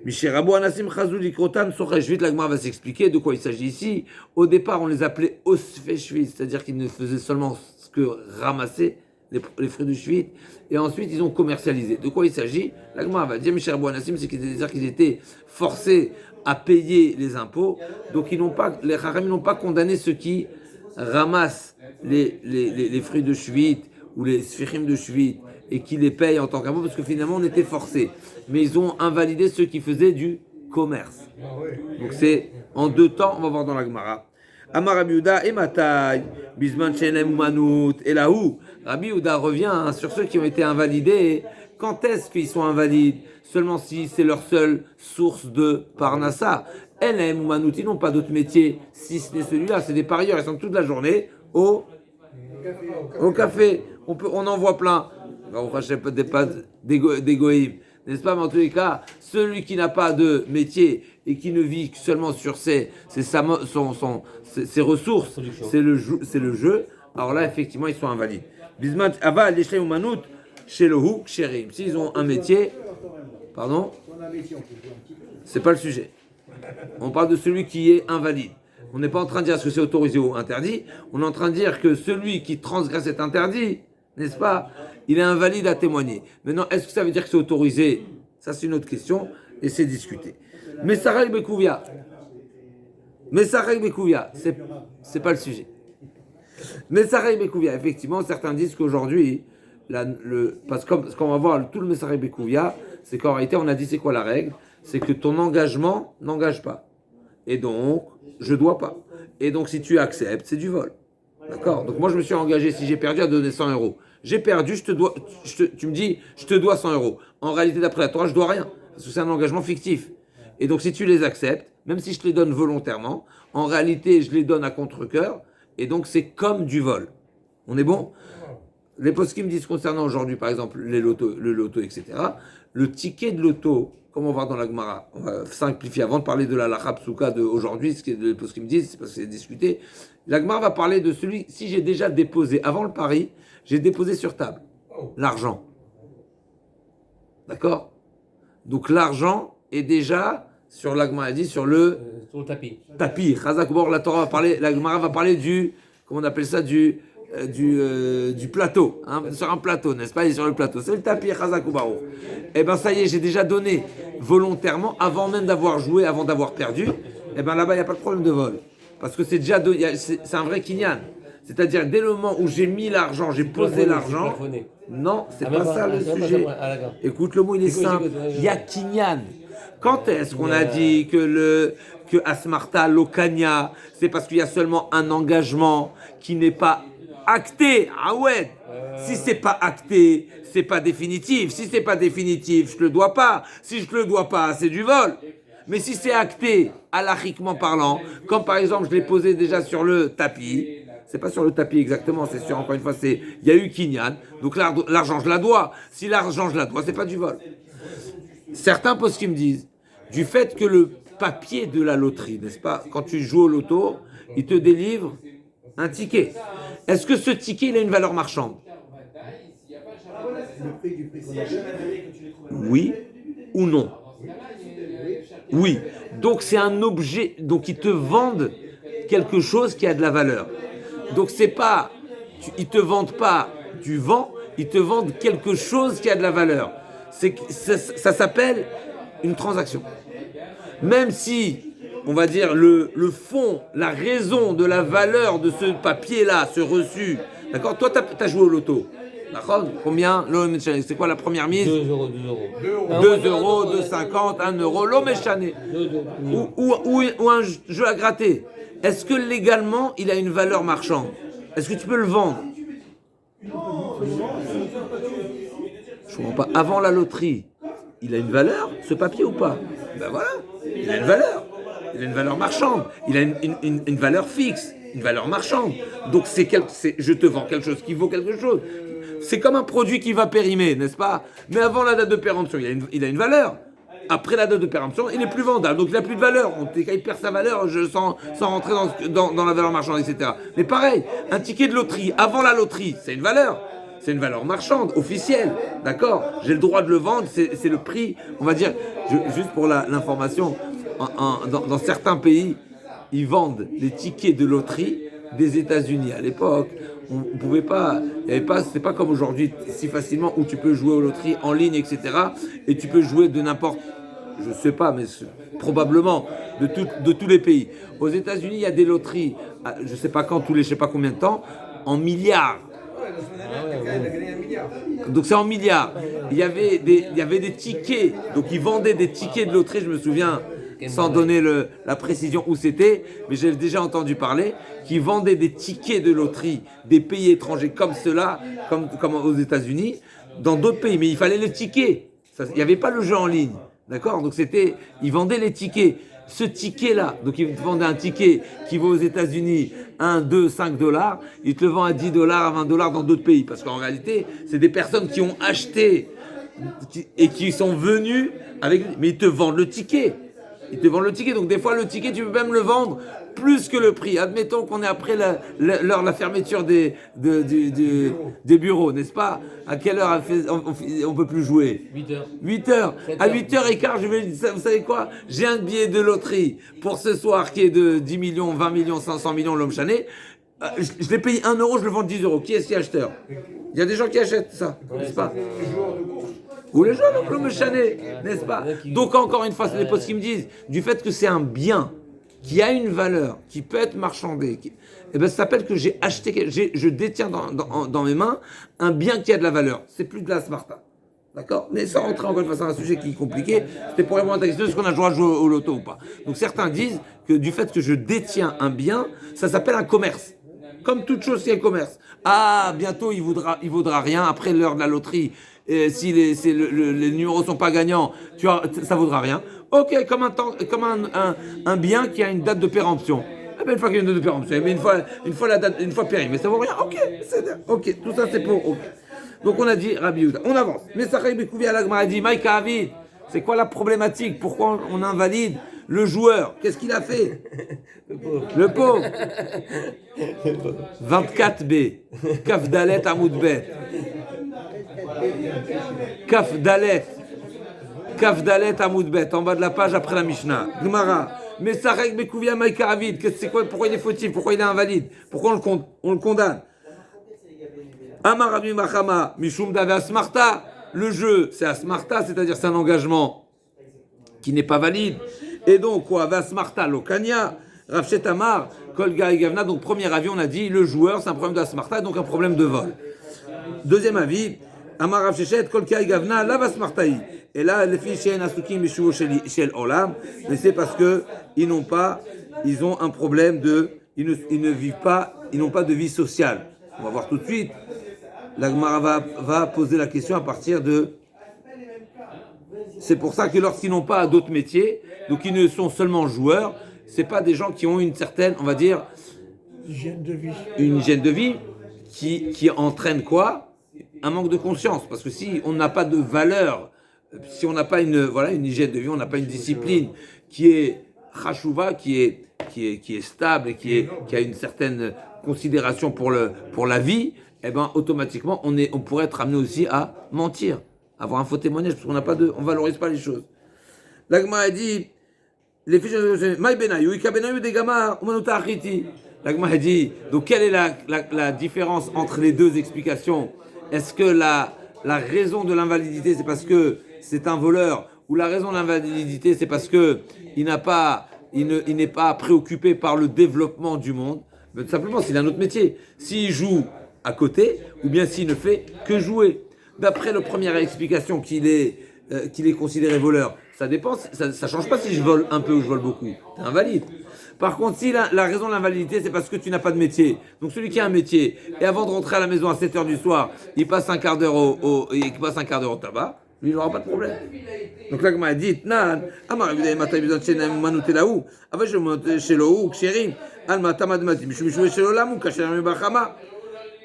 Mishirabou Anassim, Chazrou Likrotan, Sochare Shvit. La Gemara va s'expliquer de quoi il s'agit ici. Au départ, on les appelait Osve Shvit, c'est-à-dire qu'ils ne faisaient seulement que ramasser les fruits de Shvit, et ensuite ils ont commercialisé. De quoi il s'agit? La Gemara va dire, Mishirabou Anassim, c'est-à-dire qu'ils étaient forcés à payer les impôts, donc les Chachamim n'ont pas condamné ceux qui ramassent les fruits de Shvit ou les sfirim de Shvit et qui les payent en tant qu'impôt, parce que finalement on était forcés. Mais ils ont invalidé ceux qui faisaient du commerce. Donc c'est en deux temps, on va voir dans la Gemara. Amar Rabbi Yehuda et Matai, Bisman Shenem Umanut, et là où Rabbi Yehuda revient sur ceux qui ont été invalidés. Quand est-ce qu'ils sont invalides? Seulement si c'est leur seule source de Parnassa. Shenem Umanut, ils n'ont pas d'autre métier si ce n'est celui-là. C'est des parieurs, ils sont toute la journée au café. On en voit plein. On rachète peut-être pas d'égoïme, n'est-ce pas? Mais en tous les cas, celui qui n'a pas de métier et qui ne vit que seulement sur ses ressources, c'est le jeu. Alors là, effectivement, ils sont invalides. Bismat aval les manout chez le houk chérim. S'ils ont un métier, pardon, c'est pas le sujet. On parle de celui qui est invalide. On n'est pas en train de dire ce que c'est autorisé ou interdit. On est en train de dire que celui qui transgresse cet interdit, n'est-ce pas, il est invalide à témoigner. Maintenant, est-ce que ça veut dire que c'est autorisé? Ça, c'est une autre question et c'est discuté. Mais Sarah Bekouvia, c'est pas le sujet. Mais Sarah Bekouvia, effectivement, certains disent qu'aujourd'hui, parce que qu'on va voir tout le Messarek Bekouvia, c'est qu'en réalité, on a dit c'est quoi la règle? C'est que ton engagement n'engage pas. Et donc, je dois pas. Et donc, si tu acceptes, c'est du vol. D'accord? Donc, moi, je me suis engagé, si j'ai perdu, à donner 100 euros. J'ai perdu, tu me dis, je te dois 100 euros. En réalité, d'après la Torah, je dois rien. Parce que c'est un engagement fictif. Et donc, si tu les acceptes, même si je te les donne volontairement, en réalité, je les donne à contre-cœur. Et donc, c'est comme du vol. On est bon? Les postes qui me disent concernant aujourd'hui, par exemple, le loto, etc., le ticket de loto, comme on va voir dans la Gemara, on va simplifier avant de parler de la lacha psuka d'aujourd'hui, ce que les postes qui me disent, c'est parce que c'est discuté. La Gemara va parler de celui, si j'ai déjà déposé, avant le pari, j'ai déposé sur table l'argent. D'accord? Donc l'argent est déjà sur la Gemara, dit sur le tapis. Chazak Bor, la Torah va parler, la Gemara va parler du, comment on appelle ça, du plateau, hein, sur un plateau, n'est-ce pas? Il est sur le plateau. C'est le tapis Chazak Bor. Eh ben ça y est, j'ai déjà donné volontairement, avant même d'avoir joué, avant d'avoir perdu. Eh ben là-bas, il n'y a pas de problème de vol, parce que c'est déjà, c'est un vrai kinyan. C'est-à-dire, dès le moment où j'ai mis l'argent, j'ai posé l'argent. Non, c'est pas ça le sujet. Écoute, le mot il est simple. Il y a kinyan. Quand est-ce qu'on a dit que Asmarta, Lokania, c'est parce qu'il y a seulement un engagement qui n'est pas acté? Ah ouais. Si c'est pas acté, c'est pas définitif. Si c'est pas définitif, je te le dois pas. Si je te le dois pas, c'est du vol. Mais si c'est acté, halachiquement parlant, comme par exemple je l'ai posé déjà sur le tapis. C'est pas sur le tapis exactement, c'est sûr, encore une fois, il y a eu Kinyan, donc l'argent je la dois. Si l'argent je la dois, c'est pas du vol. Certains postes qui me disent, du fait que le papier de la loterie, n'est-ce pas, quand tu joues au loto, il te délivre un ticket. Est-ce que ce ticket, il a une valeur marchande? Oui ou non? Oui. Donc c'est un objet, donc ils te vendent quelque chose qui a de la valeur. Donc c'est pas, ils te vendent pas du vent, ils te vendent quelque chose qui a de la valeur. Ça s'appelle une transaction. Même si, on va dire, le fond, la raison de la valeur de ce papier-là, ce reçu, d'accord? Toi, t'as joué au loto. D'accord? Combien? C'est quoi la première mise? 2 euros. 2 euros, 2,50, 1 euro, l'homme est chané. Ou un jeu à gratter. Est-ce que légalement, il a une valeur marchande? Est-ce que tu peux le vendre? Je comprends pas. Avant la loterie, il a une valeur, ce papier ou pas? Ben voilà, il a une valeur. Il a une valeur marchande. Il a une valeur fixe, une valeur marchande. Donc je te vends quelque chose qui vaut quelque chose. C'est comme un produit qui va périmer, n'est-ce pas? Mais avant la date de péremption, il a une valeur. Après la date de péremption, il n'est plus vendable, donc il n'a plus de valeur. Il perd sa valeur sans rentrer dans la valeur marchande, etc. Mais pareil, un ticket de loterie, avant la loterie, c'est une valeur. C'est une valeur marchande, officielle, d'accord? J'ai le droit de le vendre, c'est le prix, on va dire, juste pour l'information, dans certains pays, ils vendent les tickets de loterie des États-Unis. À l'époque, on pouvait pas, c'est pas comme aujourd'hui si facilement où tu peux jouer aux loteries en ligne, etc. Et tu peux jouer de n'importe, je sais pas, mais probablement de tous les pays. Aux États-Unis, il y a des loteries, je sais pas quand, tous les je sais pas combien de temps, en milliards. Donc c'est en milliards. Il y avait des tickets, donc ils vendaient des tickets de loterie, je me souviens, sans donner la précision où c'était, mais j'ai déjà entendu parler, qui vendaient des tickets de loterie des pays étrangers comme ceux-là, comme aux États-Unis, dans d'autres pays, mais il fallait le ticket. Il n'y avait pas le jeu en ligne, d'accord? Donc ils vendaient les tickets. Ce ticket-là, donc ils te vendaient un ticket qui vaut aux États-Unis 1, 2, 5 dollars, ils te le vendent à 10 dollars, à 20 dollars dans d'autres pays. Parce qu'en réalité, c'est des personnes qui ont acheté et qui sont venues avec. Mais ils te vendent le ticket. Ils te vendent le ticket. Donc des fois, le ticket, tu peux même le vendre plus que le prix. Admettons qu'on est après la fermeture des bureaux, n'est-ce pas? À quelle heure on peut plus jouer? 8h. 8h. À 8h15, vous savez quoi? J'ai un billet de loterie pour ce soir qui est de 10 millions, 20 millions, 500 millions l'homme chané. Je l'ai payé 1 euro, je le vends 10 euros. Qui est-ce qui est acheteur? Il y a des gens qui achètent ça, n'est-ce pas? Ou les joueurs, donc l'homme chané, n'est-ce pas? Donc encore une fois, c'est les postes qui me disent, du fait que c'est un bien qui a une valeur, qui peut être marchandé, eh ben, ça s'appelle que j'ai acheté, je détiens dans mes mains un bien qui a de la valeur. C'est plus de la smarta. D'accord? Mais sans rentrer encore une fois, c'est un sujet qui est compliqué. C'était pour répondre à ta question, est-ce qu'on a le droit de jouer au loto ou pas? Donc certains disent que du fait que je détiens un bien, ça s'appelle un commerce. Comme toute chose, c'est un commerce. Ah, bientôt, il vaudra rien. Après l'heure de la loterie, et si les numéros sont pas gagnants, ça vaudra rien. Ok, comme un bien qui a une date de péremption. Eh ben, une fois qu'il y a une date de péremption, mais une fois périmé, mais ça vaut rien. Ok, tout ça c'est pour. Ok. Donc on a dit Rabbi Yehuda. On avance. Mais Sachai Bekouvi à l'Agmara dit Maïka Avid. C'est quoi la problématique? Pourquoi on invalide le joueur? Qu'est-ce qu'il a fait? Le pauvre. 24b. Kaf Dalet Amoudbet. Kaf Dalet Amoudbet. En bas de la page après la Mishnah. Gemara. Mais Sachai Bekouvi à Maïka Avid. C'est quoi? Pourquoi il est fautif? Pourquoi il est invalide? Pourquoi on le condamne? Amar Rabbi Machama, Mishum Dave Asmarta. Le jeu, c'est Asmarta, c'est-à-dire c'est un engagement qui n'est pas valide. Et donc, quoi, Vasmarta, Lokania, Rafshet Amar, Kolga et Gavna. Donc, premier avis, on a dit, le joueur, c'est un problème d'Asmarta, donc un problème de vol. Deuxième avis, Amar Rafshechet, Kolga et Gavna, la Vasmartaï. Et là, les filles chez Nasuki, Mishuo chez Olam, mais c'est parce que ils ont un problème ils ne vivent pas, ils n'ont pas de vie sociale. On va voir tout de suite. La Gemara va poser la question à partir de... C'est pour ça que lorsqu'ils n'ont pas d'autres métiers, donc ils ne sont seulement joueurs, c'est pas des gens qui ont une certaine, on va dire... Une hygiène de vie qui entraîne quoi? Un manque de conscience. Parce que si on n'a pas de valeur, si on n'a pas une hygiène de vie, on n'a pas une discipline qui est chashouva, qui est stable et qui a une certaine considération pour la vie, eh ben automatiquement on pourrait être amené aussi à mentir, avoir un faux témoignage parce on valorise pas les choses. L'Agma a dit les fiches Maï Benayou, Ika Benayou des Gamar, Umanuta Achiti. L'Agma a dit donc quelle est la différence entre les deux explications? Est-ce que la raison de l'invalidité c'est parce que c'est un voleur ou la raison de l'invalidité c'est parce que il n'est pas préoccupé par le développement du monde? Mais tout simplement, s'il a un autre métier. S'il joue à côté, ou bien s'il ne fait que jouer. D'après la première explication qu'il est considéré voleur, ça dépend, ça change pas si je vole un peu ou je vole beaucoup. T'es invalide. Par contre, si la raison de l'invalidité, c'est parce que tu n'as pas de métier. Donc celui qui a un métier, et avant de rentrer à la maison à 7h du soir, il passe un quart d'heure au tabac, lui, il n'aura pas de problème. Donc là, comme a dit, Nan, Amar Abidai Matai Bizan Shenem Manutelaou, Avec chez Loou, Ksherim, Alma Tamad Matim, Shumishou chez Lolamou, Kashem Bachama,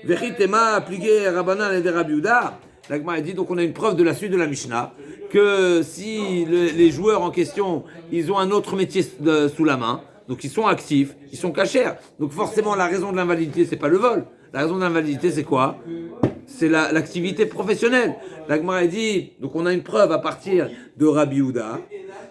Vechitema, Pligé, Rabanan et Rabiuda. L'Agma a dit, donc on a une preuve de la suite de la Mishnah, que si les joueurs en question, ils ont un autre métier sous la main, donc ils sont actifs, ils sont cachers. Donc forcément, la raison de l'invalidité, c'est pas le vol. La raison de l'invalidité, c'est quoi? C'est l'activité professionnelle. L'Agma a dit, donc on a une preuve à partir de Rabbi Yehuda,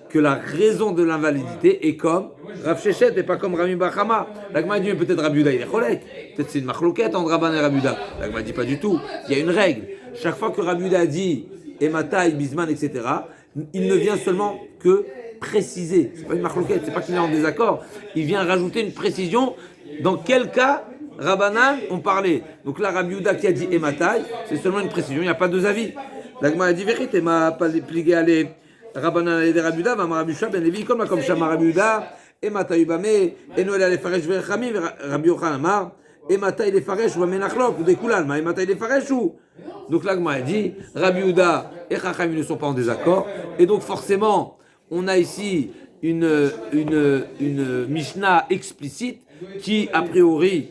que la raison de l'invalidité est comme Rav Shechet et pas comme Rami Bachama. L'Agma a dit, mais peut-être Rabbi Yehuda il est cholek. Peut-être c'est une marloquette entre Rabban et Rabbi Yehuda. L'Agma a dit pas du tout. Il y a une règle. Chaque fois que Rabbi Yehuda dit Ematai, Bisman, etc., il ne vient seulement que préciser. C'est pas une marloquette, c'est pas qu'il est en désaccord. Il vient rajouter une précision. Dans quel cas Rabbanan ont parlé. Donc là, Rabbi Yehuda qui a dit Ematai, c'est seulement une précision, il n'y a pas deux avis. L'Agma a dit vérité, m'a pas plié à les Rabbanan et Rabbi Yehuda, ma Rabbi Shua ben Levi, comme Shama Rabbi Yehuda, Ematai Ubame, et Noël à l'Efaresh Verchami, Rabbi Yochanan Amar, Ematai l'Efaresh ou Amenachlok, ou Découlal, ma Ematai l'Efaresh ou. Donc l'Agma a dit Rabbi Yehuda et Chacham ne sont pas en désaccord, et donc forcément, on a ici une Mishnah explicite qui, a priori,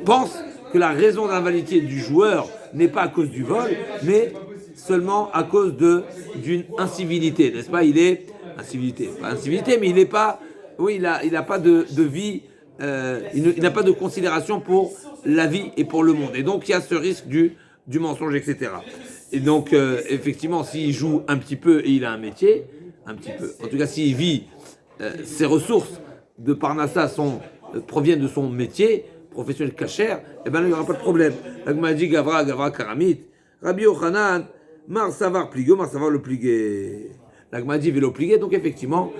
pense que la raison d'invalidité du joueur n'est pas à cause du vol, mais seulement à cause d'une incivilité, n'est-ce pas? Il est pas incivilité, mais il n'est pas, oui, il n'a pas de vie, il n'a pas de considération pour la vie et pour le monde, et donc il y a ce risque du mensonge, etc. Et donc effectivement, s'il joue un petit peu et il a un métier, un petit peu, en tout cas s'il vit, ses ressources de Parnassa proviennent de son métier professionnel cachère, eh bien il n'y aura pas de problème. L'Agma dit Gavra Karamit, Rabbi Yochanan, Mar Savar Pligo, Mar Savar le Pligué. L'Agma dit Vélo Pligué, donc effectivement,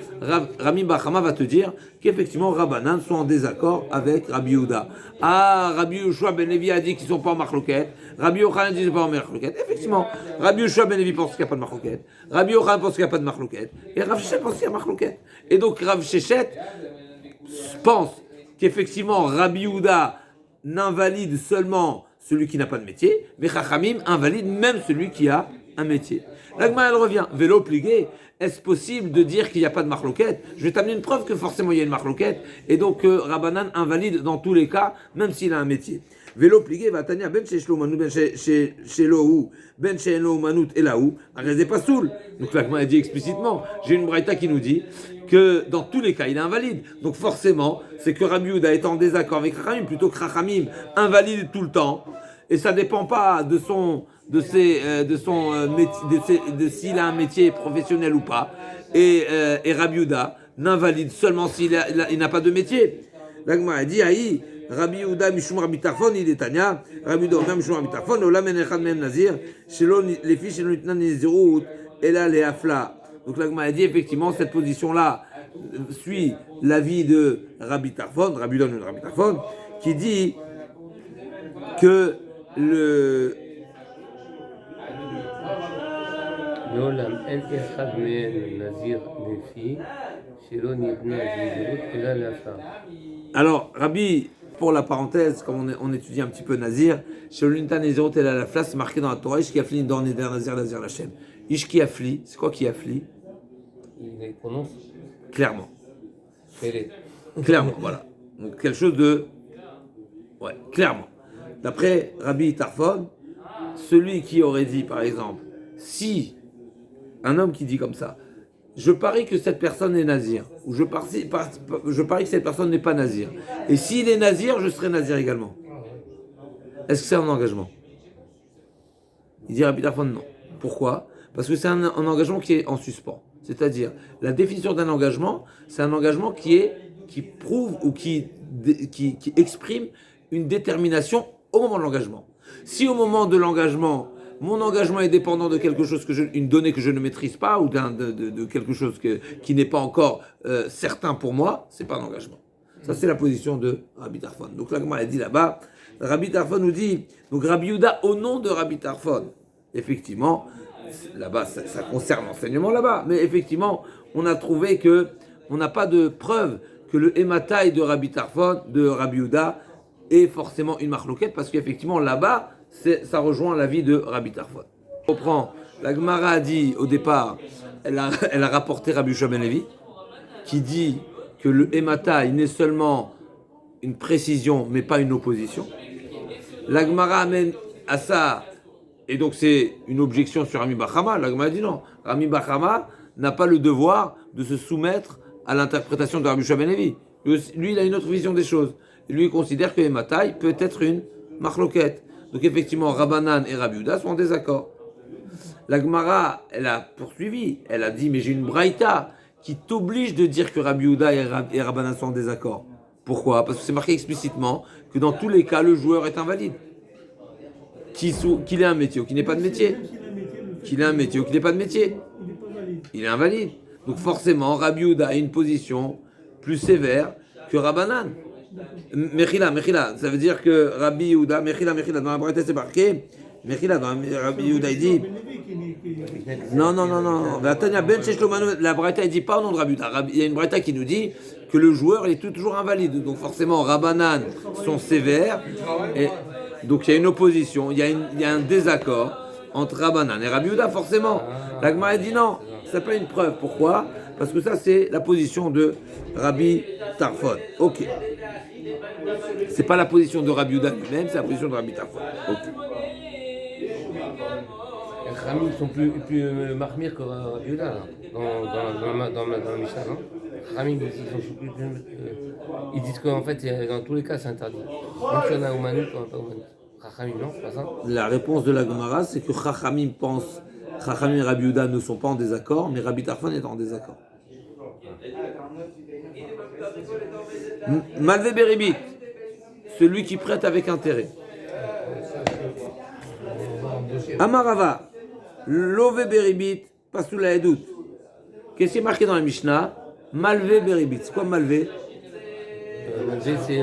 Rami Bachama va te dire qu'effectivement Rabbanan sont en désaccord avec Rabbi Yehuda. Ah, Rabbi Yoshua ben Levi a dit qu'ils ne sont pas en marloquette. Rabbi Yochanan dit qu'ils ne sont pas en marloquette. Effectivement, Rabbi Yoshua ben Levi pense qu'il n'y a pas de marloquette. Rabbi Yochanan pense qu'il n'y a pas de marloquette. Et Rav Shechet pense qu'il y a marloquette. Et donc Rav Shechet pense qu'effectivement Rabbi Yehuda n'invalide seulement celui qui n'a pas de métier, Vechachamim invalide même celui qui a un métier. L'Agma, elle revient. Vélo pligué, est-ce possible de dire qu'il n'y a pas de marloquette? Je vais t'amener une preuve que forcément il y a une marloquette, et donc Rabbanan invalide dans tous les cas, même s'il a un métier. Vélo pligué, va tania ben chez Shlomo, ben chez Lohou, ben chez Elo Manout et Laou, arrêtez pas soul. Donc l'Agma a dit explicitement, j'ai une braïta qui nous dit que dans tous les cas il est invalide. Donc forcément, c'est que Rabbi Yehuda est en désaccord avec Chachamim, plutôt que Chachamim invalide tout le temps, et ça dépend pas de s'il a un métier professionnel ou pas. Et Rabbi Yehuda n'invalide seulement s'il n'a pas de métier. L'Agma a dit aïe, Rabbi Yehuda mishum Rabbi Tarfon il est Tanya, Rabbi Yehuda mishum Rabbi Tarfon olam en echad mehem nazir, les filles shelo nitnan nezirut ela leafla. Donc l'Agma a dit effectivement cette position-là suit l'avis de Rabbi Tarfon, Rabbi Yehuda de Rabbi Tarfon, qui dit que le לעולם אין אחד מהם נזיר לפי שלא ניתנה זהירות אלא להפר. Alors, Rabbi, pour la parenthèse, comme on étudie un petit peu Nazir, chez l'unité Nézirot et la place, c'est marqué dans la Torah, Ish qui affli dans Neder Nazir, Nazir Lachem. Ish qui affli, c'est quoi qui affli? Il prononce Clairement. Félé. Clairement, voilà. Donc, quelque chose de. Ouais, clairement. D'après Rabbi Tarfon, celui qui aurait dit, par exemple, si un homme qui dit comme ça, je parie que cette personne est nazir, ou je parie que cette personne n'est pas nazir, et s'il est nazir, je serai nazir également. Est-ce que c'est un engagement? Il dit Rabbi Tarfon non. Pourquoi? Parce que c'est un engagement qui est en suspens. C'est-à-dire, la définition d'un engagement, c'est un engagement qui prouve ou qui exprime une détermination au moment de l'engagement. Si au moment de l'engagement, mon engagement est dépendant de quelque chose une donnée que je ne maîtrise pas ou de quelque chose qui n'est pas encore certain pour moi, c'est pas un engagement. Ça c'est la position de Rabbi Tarfon. Donc l'Agma a dit là-bas, Rabbi Tarfon nous dit, donc Rabbi Yehuda au nom de Rabbi Tarfon, effectivement, là-bas ça concerne l'enseignement là-bas, mais effectivement on a trouvé que on n'a pas de preuve que le hémataï de Rabbi Tarfon, de Rabbi Yehuda, est forcément une marloquette, parce qu'effectivement là-bas, ça rejoint l'avis de Rabbi Tarfon. On reprend, la Gemara a dit au départ, elle a rapporté Rabbi Yehoshua ben Levi, qui dit que le hémataï n'est seulement une précision, mais pas une opposition. La Gemara amène à ça, et donc c'est une objection sur Rami Bachama. La Gemara dit non, Rami Bachama n'a pas le devoir de se soumettre à l'interprétation de Rabbi Yehoshua ben Levi. Lui, il a une autre vision des choses. Lui, il considère que hémataï peut être une marloquette. Donc effectivement, Rabbanan et Rabbi Yehuda sont en désaccord. La Gemara, elle a poursuivi, elle a dit, mais j'ai une braïta qui t'oblige de dire que Rabbi Yehuda et Rabbanan sont en désaccord. Pourquoi? Parce que c'est marqué explicitement que dans tous les cas, le joueur est invalide. Qu'il ait un métier ou qu'il n'ait pas de métier. Qu'il ait un métier ou qu'il n'ait pas de métier. Il est invalide. Donc forcément, Rabbi Yehuda a une position plus sévère que Rabbanan. Mechila, ça veut dire que Rabbi Yehuda, Mechila, dans la braïta c'est marqué, Mechila, dans Rabbi Yehuda il dit, non, la braïta il dit pas au nom de Rabbi Yehuda, il y a une braïta qui nous dit que le joueur il est toujours invalide, donc forcément Rabbanan sont sévères, et donc il y a une opposition, il y a un désaccord entre Rabbanan et Rabbi Yehuda, forcément. La Gemara dit non, c'est pas une preuve, pourquoi? Parce que ça c'est la position de Rabbi Tarfon. Ok. C'est pas la position de Rabbi Yehuda lui-même, c'est la position de Rabbi Tarfon. Ok. Les Khamim sont plus marmir que Rabbi Yehuda là, dans le Mishnah, non? Khamim, ils disent qu'en fait, dans tous les cas, c'est interdit. Même si on a Oumanut, on n'a pas Oumanut. Khamim, non, c'est pas ça? La réponse de la Gemara, c'est que Chachamim pense, Chachamim et Rabbi Yehuda ne sont pas en désaccord, mais Rabbi Tarfon est en désaccord. Malvé Beribit, celui qui prête avec intérêt. Amarava, Lové Beribit, Pasula Edout. Qu'est-ce qui est marqué dans la Mishnah? Malvé Beribit. C'est quoi Malvé? Malvé, c'est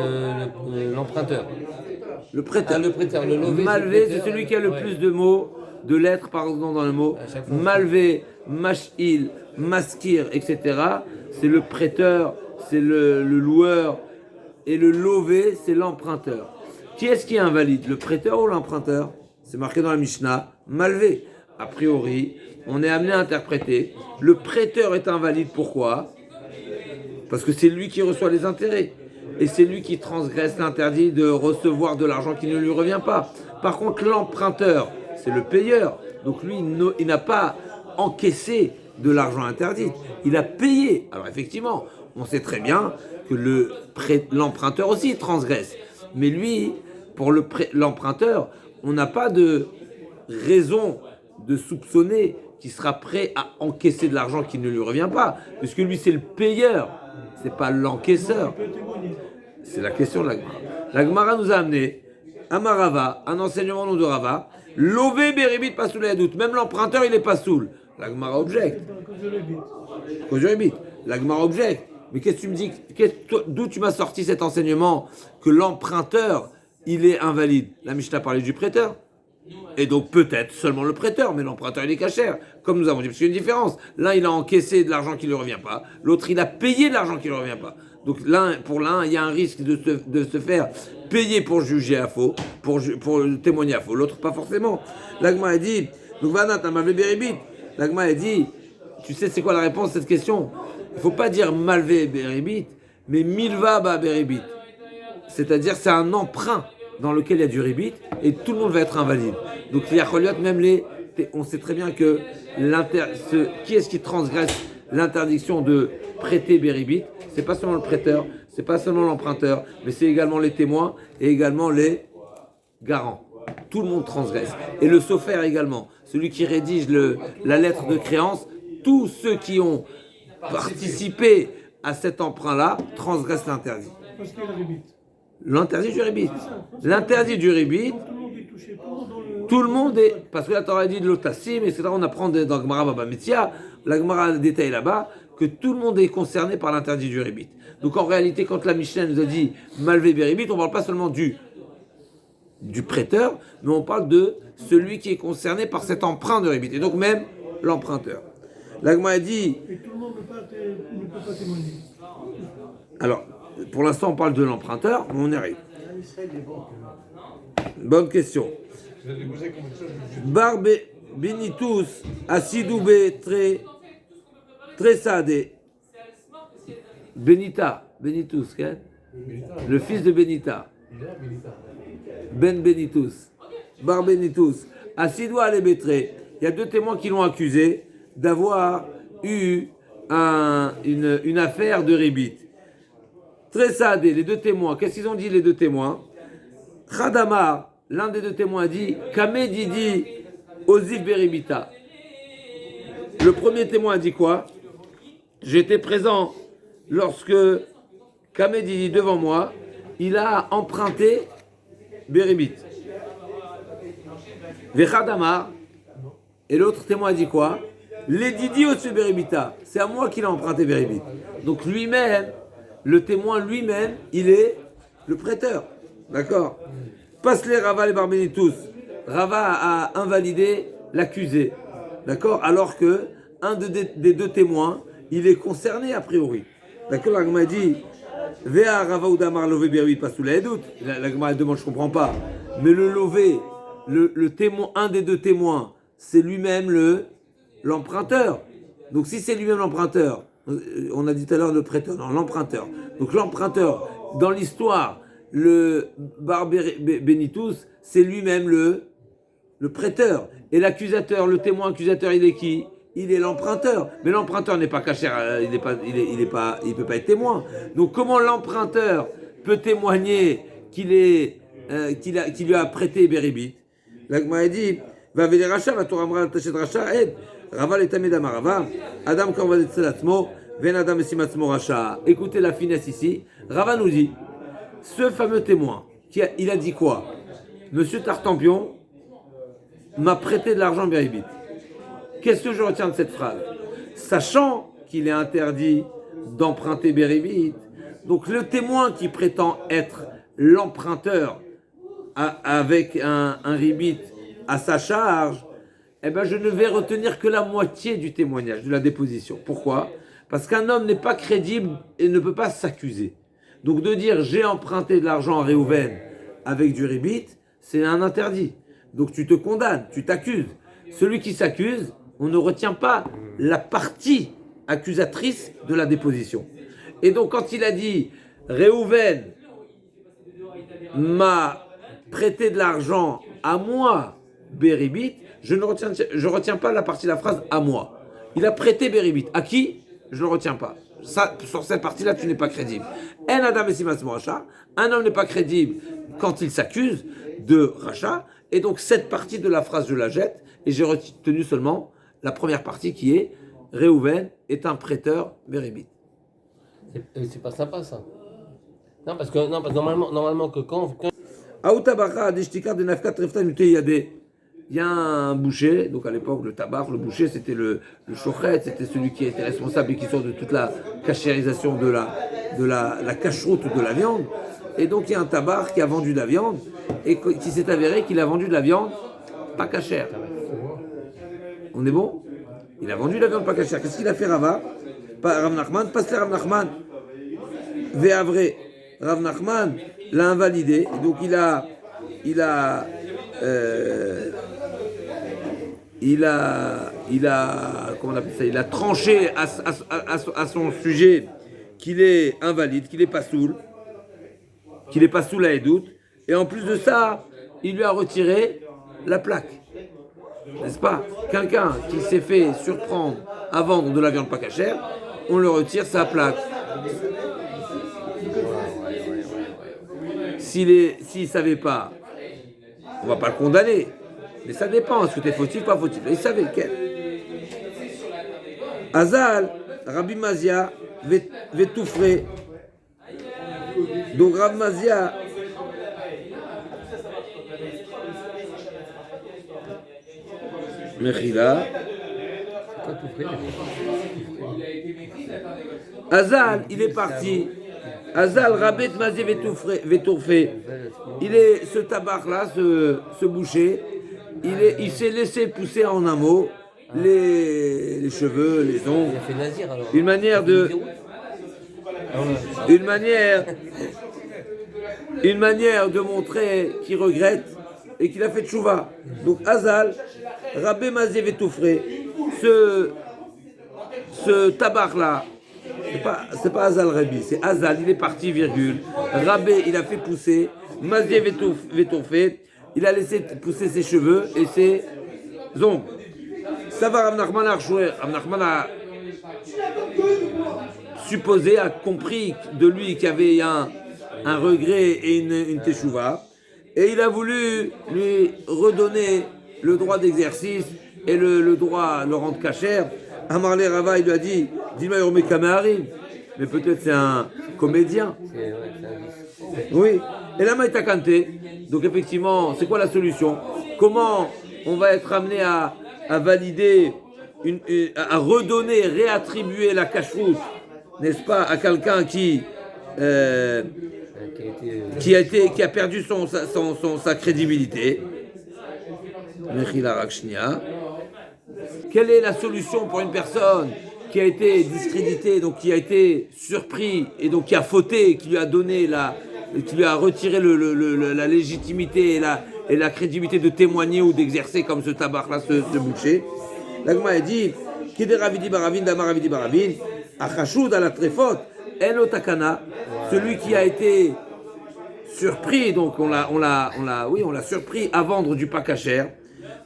l'emprunteur. Le prêteur. Le prêteur, le Lové. Malvé, c'est celui qui a le plus de mots, de lettres, pardon, dans le mot. Malvé, Mash'il, Maskir, etc. C'est le prêteur, c'est le loueur. Et le lové, c'est l'emprunteur. Qui est-ce qui est invalide, le prêteur ou l'emprunteur? C'est marqué dans la Mishnah, malvé. A priori, on est amené à interpréter, le prêteur est invalide, pourquoi? Parce que c'est lui qui reçoit les intérêts. Et c'est lui qui transgresse l'interdit de recevoir de l'argent qui ne lui revient pas. Par contre, l'emprunteur, c'est le payeur. Donc lui, il n'a pas encaissé de l'argent interdit. Il a payé. Alors effectivement, on sait très bien que l'emprunteur aussi transgresse. Mais lui, pour l'emprunteur, on n'a pas de raison de soupçonner qu'il sera prêt à encaisser de l'argent qui ne lui revient pas. Puisque lui, c'est le payeur. C'est pas l'encaisseur. C'est la question de la Gemara. La Gemara nous a amené à Marava, un enseignement nom de Rava. Lové beribit pas sous les doutes. Même l'emprunteur, il n'est pas saoul. La Gemara objecte. Cause du rébit. La Gemara objecte. Mais qu'est-ce que tu me dis? D'où tu m'as sorti cet enseignement que l'emprunteur, il est invalide? La Mishnah parlait du prêteur. Et donc peut-être seulement le prêteur, mais l'emprunteur il est cachère, comme nous avons dit, parce qu'il y a une différence. L'un il a encaissé de l'argent qui ne lui revient pas, l'autre il a payé de l'argent qui ne lui revient pas. Donc pour l'un, il y a un risque de se faire payer pour juger à faux, pour témoigner à faux, l'autre pas forcément. L'agma a dit, donc Vanat Malvé Beribit, l'agma a dit, tu sais c'est quoi la réponse à cette question? Il ne faut pas dire Malvé Beribit, mais Milva Ba Beribit. C'est-à-dire c'est un emprunt dans lequel il y a du ribit, et tout le monde va être invalide. Donc il y a même on sait très bien que qui est-ce qui transgresse l'interdiction de prêter béribit? C'est pas seulement le prêteur, c'est pas seulement l'emprunteur, mais c'est également les témoins et également les garants. Tout le monde transgresse. Et le sophère également, celui qui rédige la lettre de créance, tous ceux qui ont participé à cet emprunt-là transgressent l'interdit. Parce qu'il y a le rébit. L'interdit du rébit. L'interdit du rébit, tout le monde est. Parce que la Torah dit de l'otassim, etc. On apprend dans Gemara Baba Metzia, la Gemara détaille là-bas, que tout le monde est concerné par l'interdit du rébit. Donc en réalité, quand la Mishnah nous a dit malvé bérébit, on ne parle pas seulement du prêteur, mais on parle de celui qui est concerné par cet emprunt de rébit. Et donc même l'emprunteur. La Gemara a dit. Et tout le monde ne peut pas témoigner. Alors. Pour l'instant, on parle de l'emprunteur, mais on y arrive. Bonne question. Barbe Benitus, Asidoube, très sadé. Benitus, le fils de Benita. Ben Benitus. Bar Benitus, Asidou Alebetré. Il y a deux témoins qui l'ont accusé d'avoir eu une affaire de rébit. Très sadé, les deux témoins. Qu'est-ce qu'ils ont dit les deux témoins? Khadamar, l'un des deux témoins a dit Kame Didi Ozif Beribita. Le premier témoin a dit quoi? J'étais présent lorsque Kame Didi devant moi, il a emprunté Beribit. Vechadamar, et l'autre témoin a dit quoi? Les Didi Ozif Beribita. C'est à moi qu'il a emprunté Beribit. Donc lui-même, le témoin lui-même, il est le prêteur. D'accord? Passe les Rava et Barbenitus. Rava a invalidé l'accusé. D'accord? Alors que un des deux témoins, il est concerné a priori. D'accord? La Gemara dit Vea Rava ou Damar lové beribit pas sous la doute. La Gemara demande, je comprends pas. Mais le lové, le témoin, un des deux témoins, c'est lui-même l'emprunteur. Donc si c'est lui-même l'emprunteur, on a dit tout à l'heure le prêteur, non, l'emprunteur. Donc l'emprunteur, dans l'histoire, le Bar Benitus, c'est lui-même le prêteur. Et l'accusateur, le témoin accusateur, il est qui? Il est l'emprunteur. Mais l'emprunteur n'est pas caché, il peut pas être témoin. Donc comment l'emprunteur peut témoigner qu'il lui a prêté Beribit? L'Agma a dit, va vers les rachats, la Torah Amra tachet rachat, et Rava l'étamé d'amarava, Adam quand on va dire l'atzmo, ven Adam esimatzmo rachat. Écoutez la finesse ici. Rava nous dit, ce fameux témoin, il a dit quoi? Monsieur Tartampion m'a prêté de l'argent Beribit. Qu'est-ce que je retiens de cette phrase? Sachant qu'il est interdit d'emprunter Beribit, donc le témoin qui prétend être l'emprunteur avec un ribit à sa charge, eh ben je ne vais retenir que la moitié du témoignage, de la déposition. Pourquoi? Parce qu'un homme n'est pas crédible et ne peut pas s'accuser. Donc de dire j'ai emprunté de l'argent à Réhouven avec du ribit, c'est un interdit. Donc tu te condamnes, tu t'accuses. Celui qui s'accuse, on ne retient pas la partie accusatrice de la déposition. Et donc quand il a dit Réhouven m'a prêté de l'argent à moi, Béribit, je retiens pas la partie de la phrase à moi. Il a prêté Béribit. À qui? Je ne le retiens pas. Ça, sur cette partie-là, tu n'es pas crédible. En Adam Esimas Moracha, un homme n'est pas crédible quand il s'accuse de rachat, et donc cette partie de la phrase, je la jette, et j'ai retenu seulement la première partie qui est Réhouven est un prêteur Béribit. C'est pas sympa ça. Non, parce que normalement que quand il y a un boucher, donc à l'époque le tabar, le boucher c'était le shochet, c'était celui qui était responsable et qui sort de toute la cachérisation de la cacheroute de la viande. Et donc il y a un tabar qui a vendu de la viande et qui s'est avéré qu'il a vendu de la viande pas cachère. On est bon? Il a vendu de la viande pas cachère. Qu'est-ce qu'il a fait Rav Nachman? Pas Rav Nachman. Véavré. Rav Nachman l'a invalidé. Et donc il a comment on appelle ça? Il a tranché à son sujet qu'il est invalide, qu'il est pas saoul à Edout. Et en plus de ça, il lui a retiré la plaque. N'est-ce pas? Quelqu'un qui s'est fait surprendre à vendre de la viande pas cachère, on le retire sa plaque. S'il ne savait pas, on ne va pas le condamner. Mais ça dépend, est-ce que tu es fautif ou pas fautif. Il savait quel. Azal, Rabbi Mazia, Vetoufré. Donc Rabbi Mazia, Mechila. Azal, il est parti. Azal, Rabbi Mazia, Vetoufré. Il est ce tabac-là, ce boucher. Il s'est laissé pousser en un mot les cheveux, les ongles. Il a fait Nazir alors. Une manière de montrer qu'il regrette et qu'il a fait tchouva. Donc Azal, Rabbi Mazé Vetoufré, ce tabac-là, c'est pas Azal Rabbi, c'est Azal, il est parti, virgule. Rabbi, il a fait pousser, Mazé Vetoufré, il a laissé pousser ses cheveux et ses ongles. Ça va, Rav Nachman a supposé, a compris de lui qu'il y avait un regret et une teshuva, et il a voulu lui redonner le droit d'exercice et le droit de le rendre cachère. Amarle Rava, il lui a dit, dis-moi, mais peut-être c'est un comédien. Oui. Et là, Maïta Kanté. Donc effectivement, c'est quoi la solution? Comment on va être amené à valider, à redonner, réattribuer la cache-route, n'est-ce pas, à quelqu'un qui a perdu sa crédibilité? Quelle est la solution pour une personne qui a été discréditée, donc qui a été surpris et donc qui a fauté, qui lui a donné qui lui a retiré la légitimité et la crédibilité de témoigner ou d'exercer comme ce tabac-là, ce boucher? L'agma a dit, Kidéravidi Baravin, Damaravidi Baravin, Achachoud à la tréfote, El Otakana, celui qui a été surpris, donc on l'a surpris à vendre du pas cachère,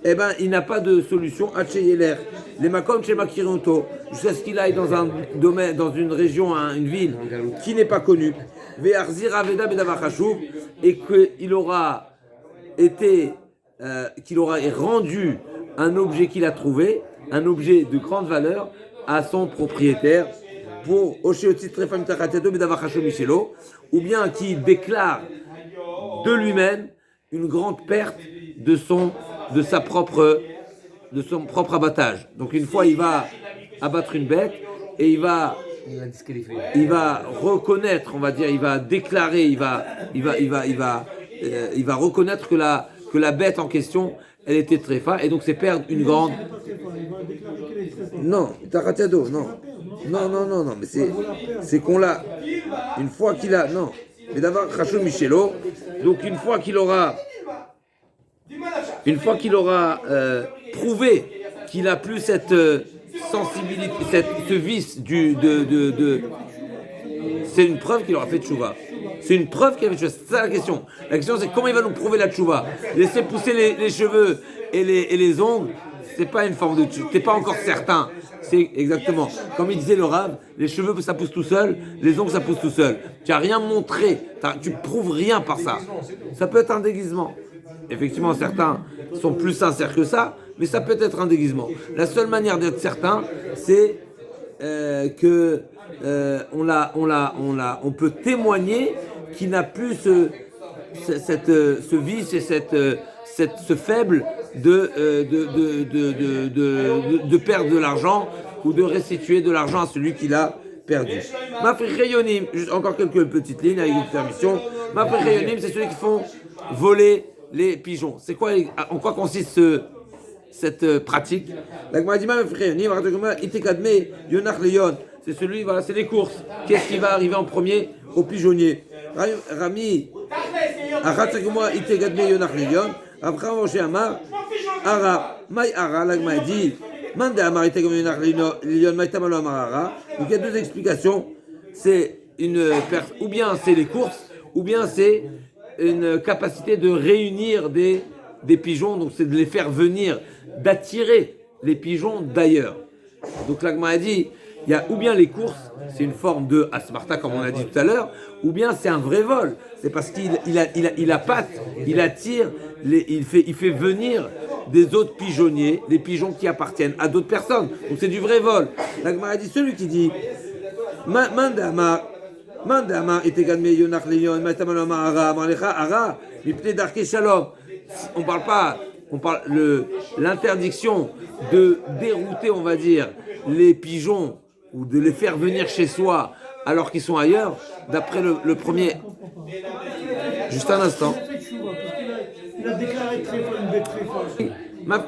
eh ben, il n'a pas de solution à Tcheyeler. Les Makom chez Makironto, jusqu'à ce qu'il aille dans un domaine, dans une région, une ville qui n'est pas connue, et qu'il aura rendu un objet qu'il a trouvé, un objet de grande valeur, à son propriétaire, pour ou bien qu'il déclare de lui-même une grande perte de son propre abattage. Donc une fois il va abattre une bête et il va reconnaître, on va dire, il va déclarer, il va reconnaître que la bête en question, elle était tréfa, et donc c'est perdre une grande. Non, Taratiado, non, mais c'est qu'on l'a, une fois qu'il a, non, Mais d'abord, Khashou Michelo. Donc une fois qu'il aura prouvé qu'il a plus cette sensibilité, ce vice c'est une preuve qu'il aura fait tchouva. C'est une preuve qu'il a fait tchouva. C'est ça la question. La question c'est comment il va nous prouver la tchouva. Laisser pousser les cheveux et les ongles, c'est pas une forme de tchouva. T'es pas encore certain. C'est exactement. Comme il disait le Rav, les cheveux ça pousse tout seul, les ongles ça pousse tout seul. Tu n'as rien montré, tu prouves rien par ça. Ça peut être un déguisement. Effectivement, certains sont plus sincères que ça, mais ça peut être un déguisement. La seule manière d'être certain, c'est que on peut témoigner qu'il n'a plus ce vice et ce faible de perdre de l'argent ou de restituer de l'argent à celui qui l'a perdu. Mafrichayonim, juste encore quelques petites lignes avec une permission. Mafrichayonim, c'est ceux qui font voler les pigeons. C'est quoi, en quoi consiste cette pratique? La Gemara dit Mafrichayonim, itekadme yonach leyon. C'est celui, voilà, c'est les courses. Qu'est-ce qui va arriver en premier au pigeonnier? Rami, achataguma itekadme yonach leyon. Après, Moshe Amar, Ara, Maï Ara, la Gemara dit, Mande Amar itekadme yonach leyon, Maï tamalo Amar Ara. Donc il y a deux explications. C'est ou bien c'est les courses, ou bien c'est une capacité de réunir des pigeons. Donc c'est de les faire venir, d'attirer les pigeons d'ailleurs. Donc la Gemara dit, il y a ou bien les courses, c'est une forme de asmarta comme on a dit tout à l'heure, ou bien c'est un vrai vol. C'est parce qu'il appâte, il attire, il fait venir des autres pigeonniers, des pigeons qui appartiennent à d'autres personnes. Donc c'est du vrai vol. La Gemara dit, celui qui dit Mandama etegadme yonach leyon matamalo ma'ara amalecha ara mipnei darkei shalom. On parle l'interdiction de dérouter, on va dire, les pigeons ou de les faire venir chez soi alors qu'ils sont ailleurs, d'après le premier. Juste un instant. Il a déclaré très fort, une bête très forte.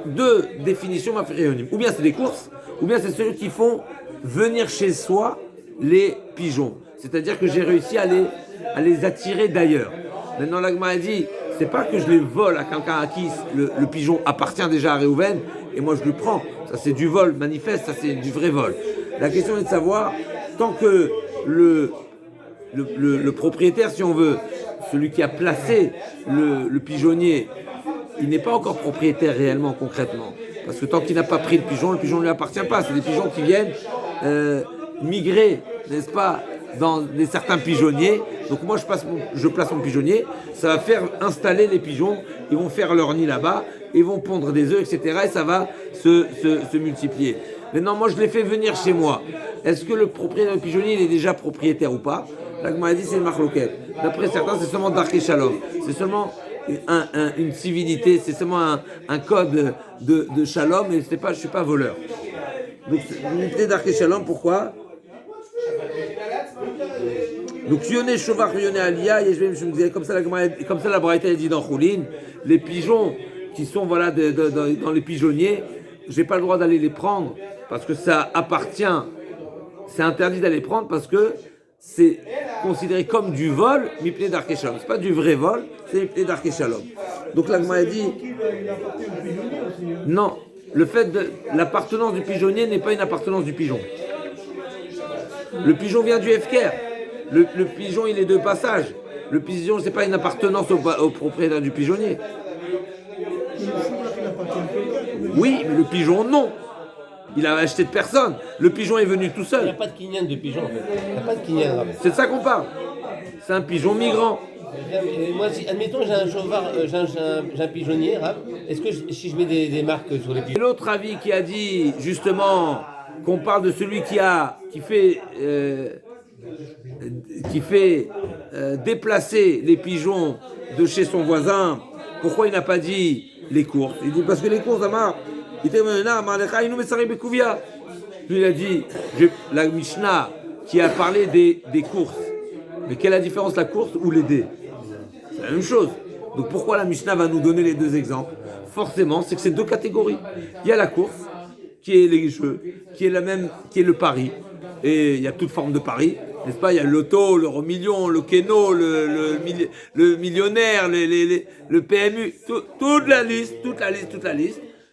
Deux définitions, ma frère. Ou bien c'est des courses, ou bien c'est ceux qui font venir chez soi les pigeons. C'est-à-dire que j'ai réussi à les attirer d'ailleurs. Maintenant, la Gemara dit, c'est pas que je les vole à quelqu'un à qui le pigeon appartient déjà à Réhouven et moi je le prends. Ça c'est du vol manifeste, ça c'est du vrai vol. La question est de savoir, tant que le propriétaire, si on veut, celui qui a placé le pigeonnier, il n'est pas encore propriétaire réellement, concrètement. Parce que tant qu'il n'a pas pris le pigeon ne lui appartient pas. C'est des pigeons qui viennent migrer, n'est-ce pas, dans certains pigeonniers. Donc moi je place mon pigeonnier, ça va faire installer les pigeons, ils vont faire leur nid là-bas, ils vont pondre des œufs, etc. Et ça va se multiplier. Maintenant moi je les fais venir chez moi. Est-ce que le propriétaire du pigeonnier il est déjà propriétaire ou pas? La Gemara dit c'est une marloquette. D'après certains c'est seulement darkei shalom. C'est seulement une civilité, c'est seulement un code de shalom, et je ne suis pas voleur. Donc l'unité darkei shalom, pourquoi? Donc Yoneh Shovar Yoneh Aliyah, comme ça la Braïta dit dans Choulin, les pigeons qui sont dans les pigeonniers, j'ai pas le droit d'aller les prendre parce que ça appartient, c'est interdit d'aller prendre parce que c'est considéré comme du vol, mipnei darkei shalom. C'est pas du vrai vol, c'est mipnei darkei shalom. Donc la Gemara dit non, le fait de l'appartenance du pigeonnier n'est pas une appartenance du pigeon. Le pigeon vient du Hefker. Le pigeon, il est de passage. Le pigeon, c'est pas une appartenance au propriétaire du pigeonnier. Oui, mais le pigeon, non. Il a acheté de personne. Le pigeon est venu tout seul. Il n'y a pas de kinyan de pigeon, en fait. Il n'y a pas de kinyan. C'est de ça qu'on parle. C'est un pigeon migrant. Moi, admettons, j'ai un chauvard, j'ai un pigeonnier, est-ce que si je mets des marques sur les pigeons? L'autre avis qui a dit, justement, qu'on parle de celui qui fait déplacer les pigeons de chez son voisin, pourquoi il n'a pas dit les courses? Il dit parce que les courses, lui il a dit, la Mishnah qui a parlé des courses, mais quelle est la différence, la course ou les dés? C'est la même chose. Donc pourquoi la Mishnah va nous donner les deux exemples? Forcément, c'est que c'est deux catégories. Il y a la course, qui est les jeux, qui est le pari, et il y a toute forme de pari, N'est-ce pas? Il y a le loto, l'euro million, le keno, le millionnaire, le PMU, toute la liste.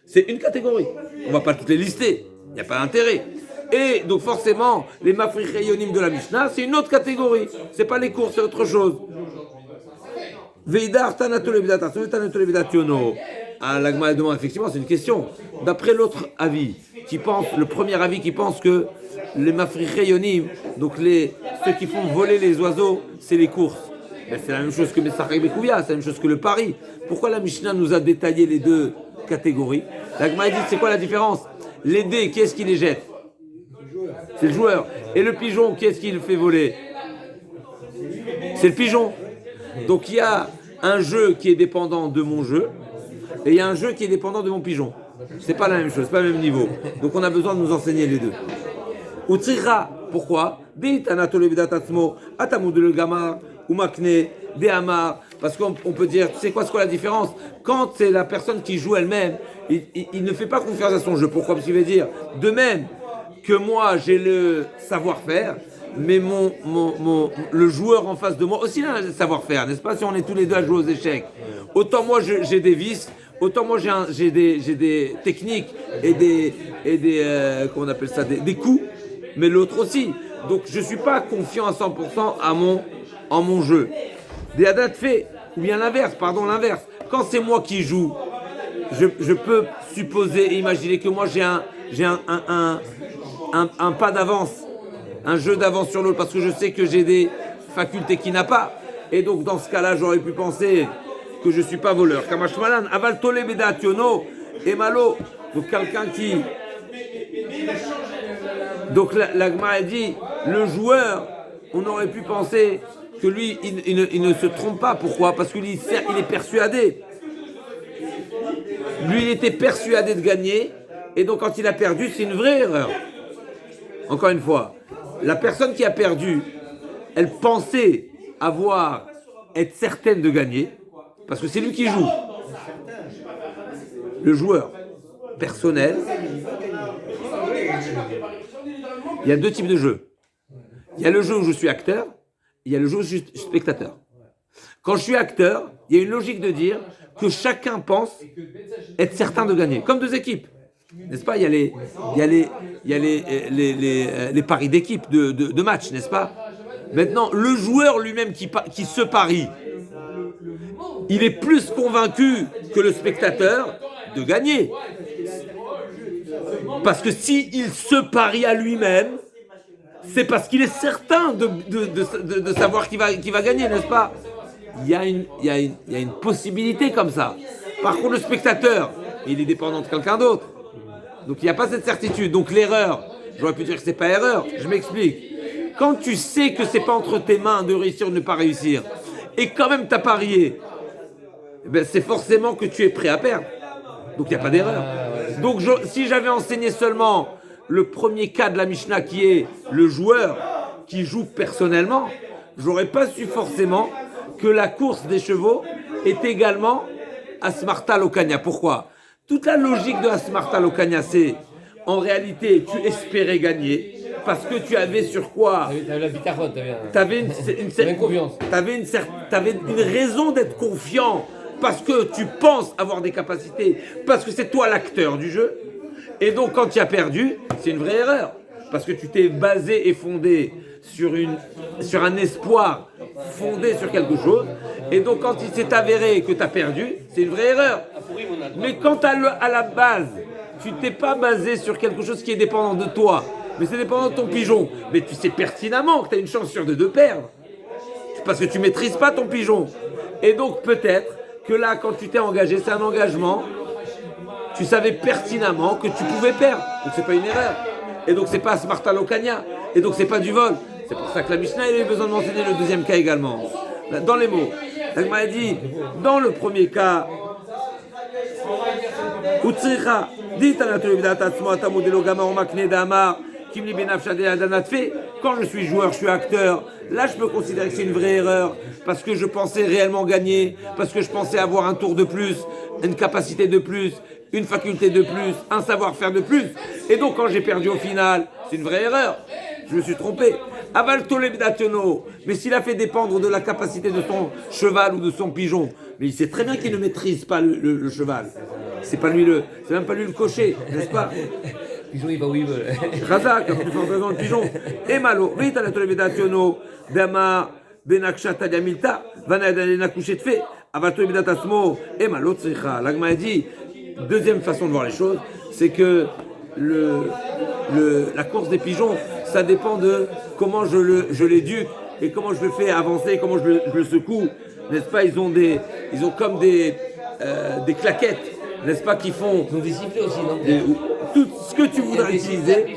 C'est une catégorie. On va pas toutes les lister. Il n'y a pas d'intérêt. Et donc forcément, les mafrichayonim de la Mishnah, c'est une autre catégorie. C'est pas les cours, c'est autre chose. Veidar Tanatolevidationo. L'Agma demande effectivement, c'est une question. D'après l'autre avis, le premier avis qui pense que les mafrichayonim, donc ceux qui font voler les oiseaux, c'est les courses. Ben, c'est la même chose que Messachak Bekouvia, c'est la même chose que le pari. Pourquoi la Mishnah nous a détaillé les deux catégories? L'Agma dit, c'est quoi la différence? Les dés, qui est-ce qui les jette? C'est le joueur. Et le pigeon, qui est-ce qui le fait voler? C'est le pigeon. Donc il y a un jeu qui est dépendant de mon jeu, et il y a un jeu qui est dépendant de mon pigeon. C'est pas la même chose, c'est pas le même niveau. Donc on a besoin de nous enseigner les deux. Utsira, pourquoi? Parce qu'on peut dire, tu sais quoi, c'est quoi la différence? Quand c'est la personne qui joue elle-même, il ne fait pas confiance à son jeu. Pourquoi? Parce qu'il veut dire, de même que moi j'ai le savoir-faire, mais le joueur en face de moi aussi a le savoir-faire, n'est-ce pas? Si on est tous les deux à jouer aux échecs, autant moi j'ai des vices, autant moi j'ai des techniques et des comment on appelle ça, des coups, mais l'autre aussi. Donc je suis pas confiant à 100% en mon jeu. Des adat fait, ou bien l'inverse. Quand c'est moi qui joue, je peux supposer et imaginer que moi j'ai un pas d'avance, un jeu d'avance sur l'autre, parce que je sais que j'ai des facultés qu'il n'a pas. Et donc dans ce cas-là, j'aurais pu penser que je ne suis pas voleur. Kamashmalan, aval tole bedationo et malo. Donc quelqu'un qui... Donc la Gemara dit, le joueur, on aurait pu penser que lui, il ne se trompe pas. Pourquoi? Parce qu'il est persuadé. Lui, il était persuadé de gagner. Et donc quand il a perdu, c'est une vraie erreur. Encore une fois, la personne qui a perdu, elle pensait être certaine de gagner, parce que c'est lui qui joue. Le joueur personnel, il y a deux types de jeux. Il y a le jeu où je suis acteur, il y a le jeu où je suis spectateur. Quand je suis acteur, il y a une logique de dire que chacun pense être certain de gagner, comme deux équipes. N'est-ce pas? Il y a les paris d'équipe, de match, n'est-ce pas? Maintenant, le joueur lui-même qui se parie, il est plus convaincu que le spectateur de gagner. Parce que s'il se parie à lui-même, c'est parce qu'il est certain de savoir qu'il va gagner, n'est-ce pas? Il y a une possibilité comme ça. Par contre, le spectateur, il est dépendant de quelqu'un d'autre. Donc il n'y a pas cette certitude. Donc l'erreur, j'aurais pu dire que c'est pas erreur. Je m'explique. Quand tu sais que c'est pas entre tes mains de réussir ou de ne pas réussir, et quand même t'as parié, ben c'est forcément que tu es prêt à perdre. Donc il n'y a pas d'erreur. Donc si j'avais enseigné seulement le premier cas de la Mishnah qui est le joueur qui joue personnellement, j'aurais pas su forcément que la course des chevaux est également Asmarta Lokania. Pourquoi? Toute la logique de Asmarta Lokania, c'est en réalité tu espérais gagner parce que tu avais sur quoi? T'avais une confiance. T'avais une raison d'être confiant parce que tu penses avoir des capacités, parce que c'est toi l'acteur du jeu. Et donc quand tu as perdu, c'est une vraie erreur parce que tu t'es basé et fondé sur un espoir fondé sur quelque chose. Et donc quand il s'est avéré que tu as perdu, c'est une vraie erreur. Mais quand à la base, tu t'es pas basé sur quelque chose qui est dépendant de toi, mais c'est dépendant de ton pigeon, mais tu sais pertinemment que tu as une chance sur deux de perdre. Parce que tu maîtrises pas ton pigeon. Et donc peut-être que là, quand tu t'es engagé, c'est un engagement, tu savais pertinemment que tu pouvais perdre. Donc c'est pas une erreur. Et donc c'est pas Smarta Lokania. Et donc c'est pas du vol. C'est pour ça que la Mishnah a eu besoin de m'enseigner le deuxième cas également. Dans les mots. Elle m'a dit, dans le premier cas, Utsricha, dit quand je suis joueur, je suis acteur, là je peux considérer que c'est une vraie erreur, parce que je pensais réellement gagner, parce que je pensais avoir un tour de plus, une capacité de plus, une faculté de plus, un savoir-faire de plus. Et donc quand j'ai perdu au final, c'est une vraie erreur. Je me suis trompé. Aval Tolebidationo. Mais s'il a fait dépendre de la capacité de son cheval ou de son pigeon, mais il sait très bien qu'il ne maîtrise pas le cheval. C'est même pas lui le cocher, n'est-ce pas? Le pigeon, il va où il veut. Razak, a plus forte raison le pigeon. Et malo, Rita la Tolebidationo, Dama, Benakshata Yamilta, Vanadalena couché de fait, Aval Tolebidatasmo, et malo, Tzricha. L'agma a dit, deuxième façon de voir les choses, c'est que la course des pigeons, ça dépend de comment je l'éduque et comment je le fais avancer, comment je le secoue, n'est-ce pas? Ils ont comme des claquettes, n'est-ce pas, qui font Ils ont des sifflets aussi, non? tout ce que tu voudras utiliser.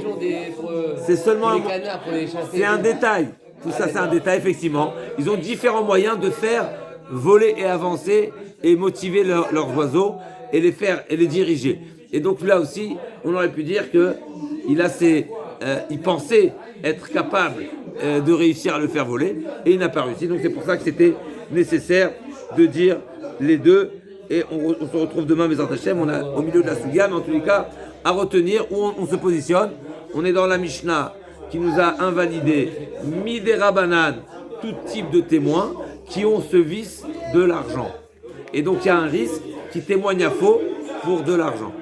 C'est seulement les canards pour les chanter. c'est un détail. Tout ça, c'est un détail, effectivement. Ils ont différents moyens de faire voler et avancer et motiver leurs oiseaux et les diriger. Et donc là aussi, on aurait pu dire que il pensait être capable de réussir à le faire voler et il n'a pas réussi. Donc c'est pour ça que c'était nécessaire de dire les deux. Et on se retrouve demain, mes Hachem, on a au milieu de la Souga, mais en tous les cas, à retenir où on se positionne. On est dans la Mishnah qui nous a invalidé Midera Banan, tout type de témoins qui ont ce vice de l'argent. Et donc il y a un risque qui témoigne à faux pour de l'argent.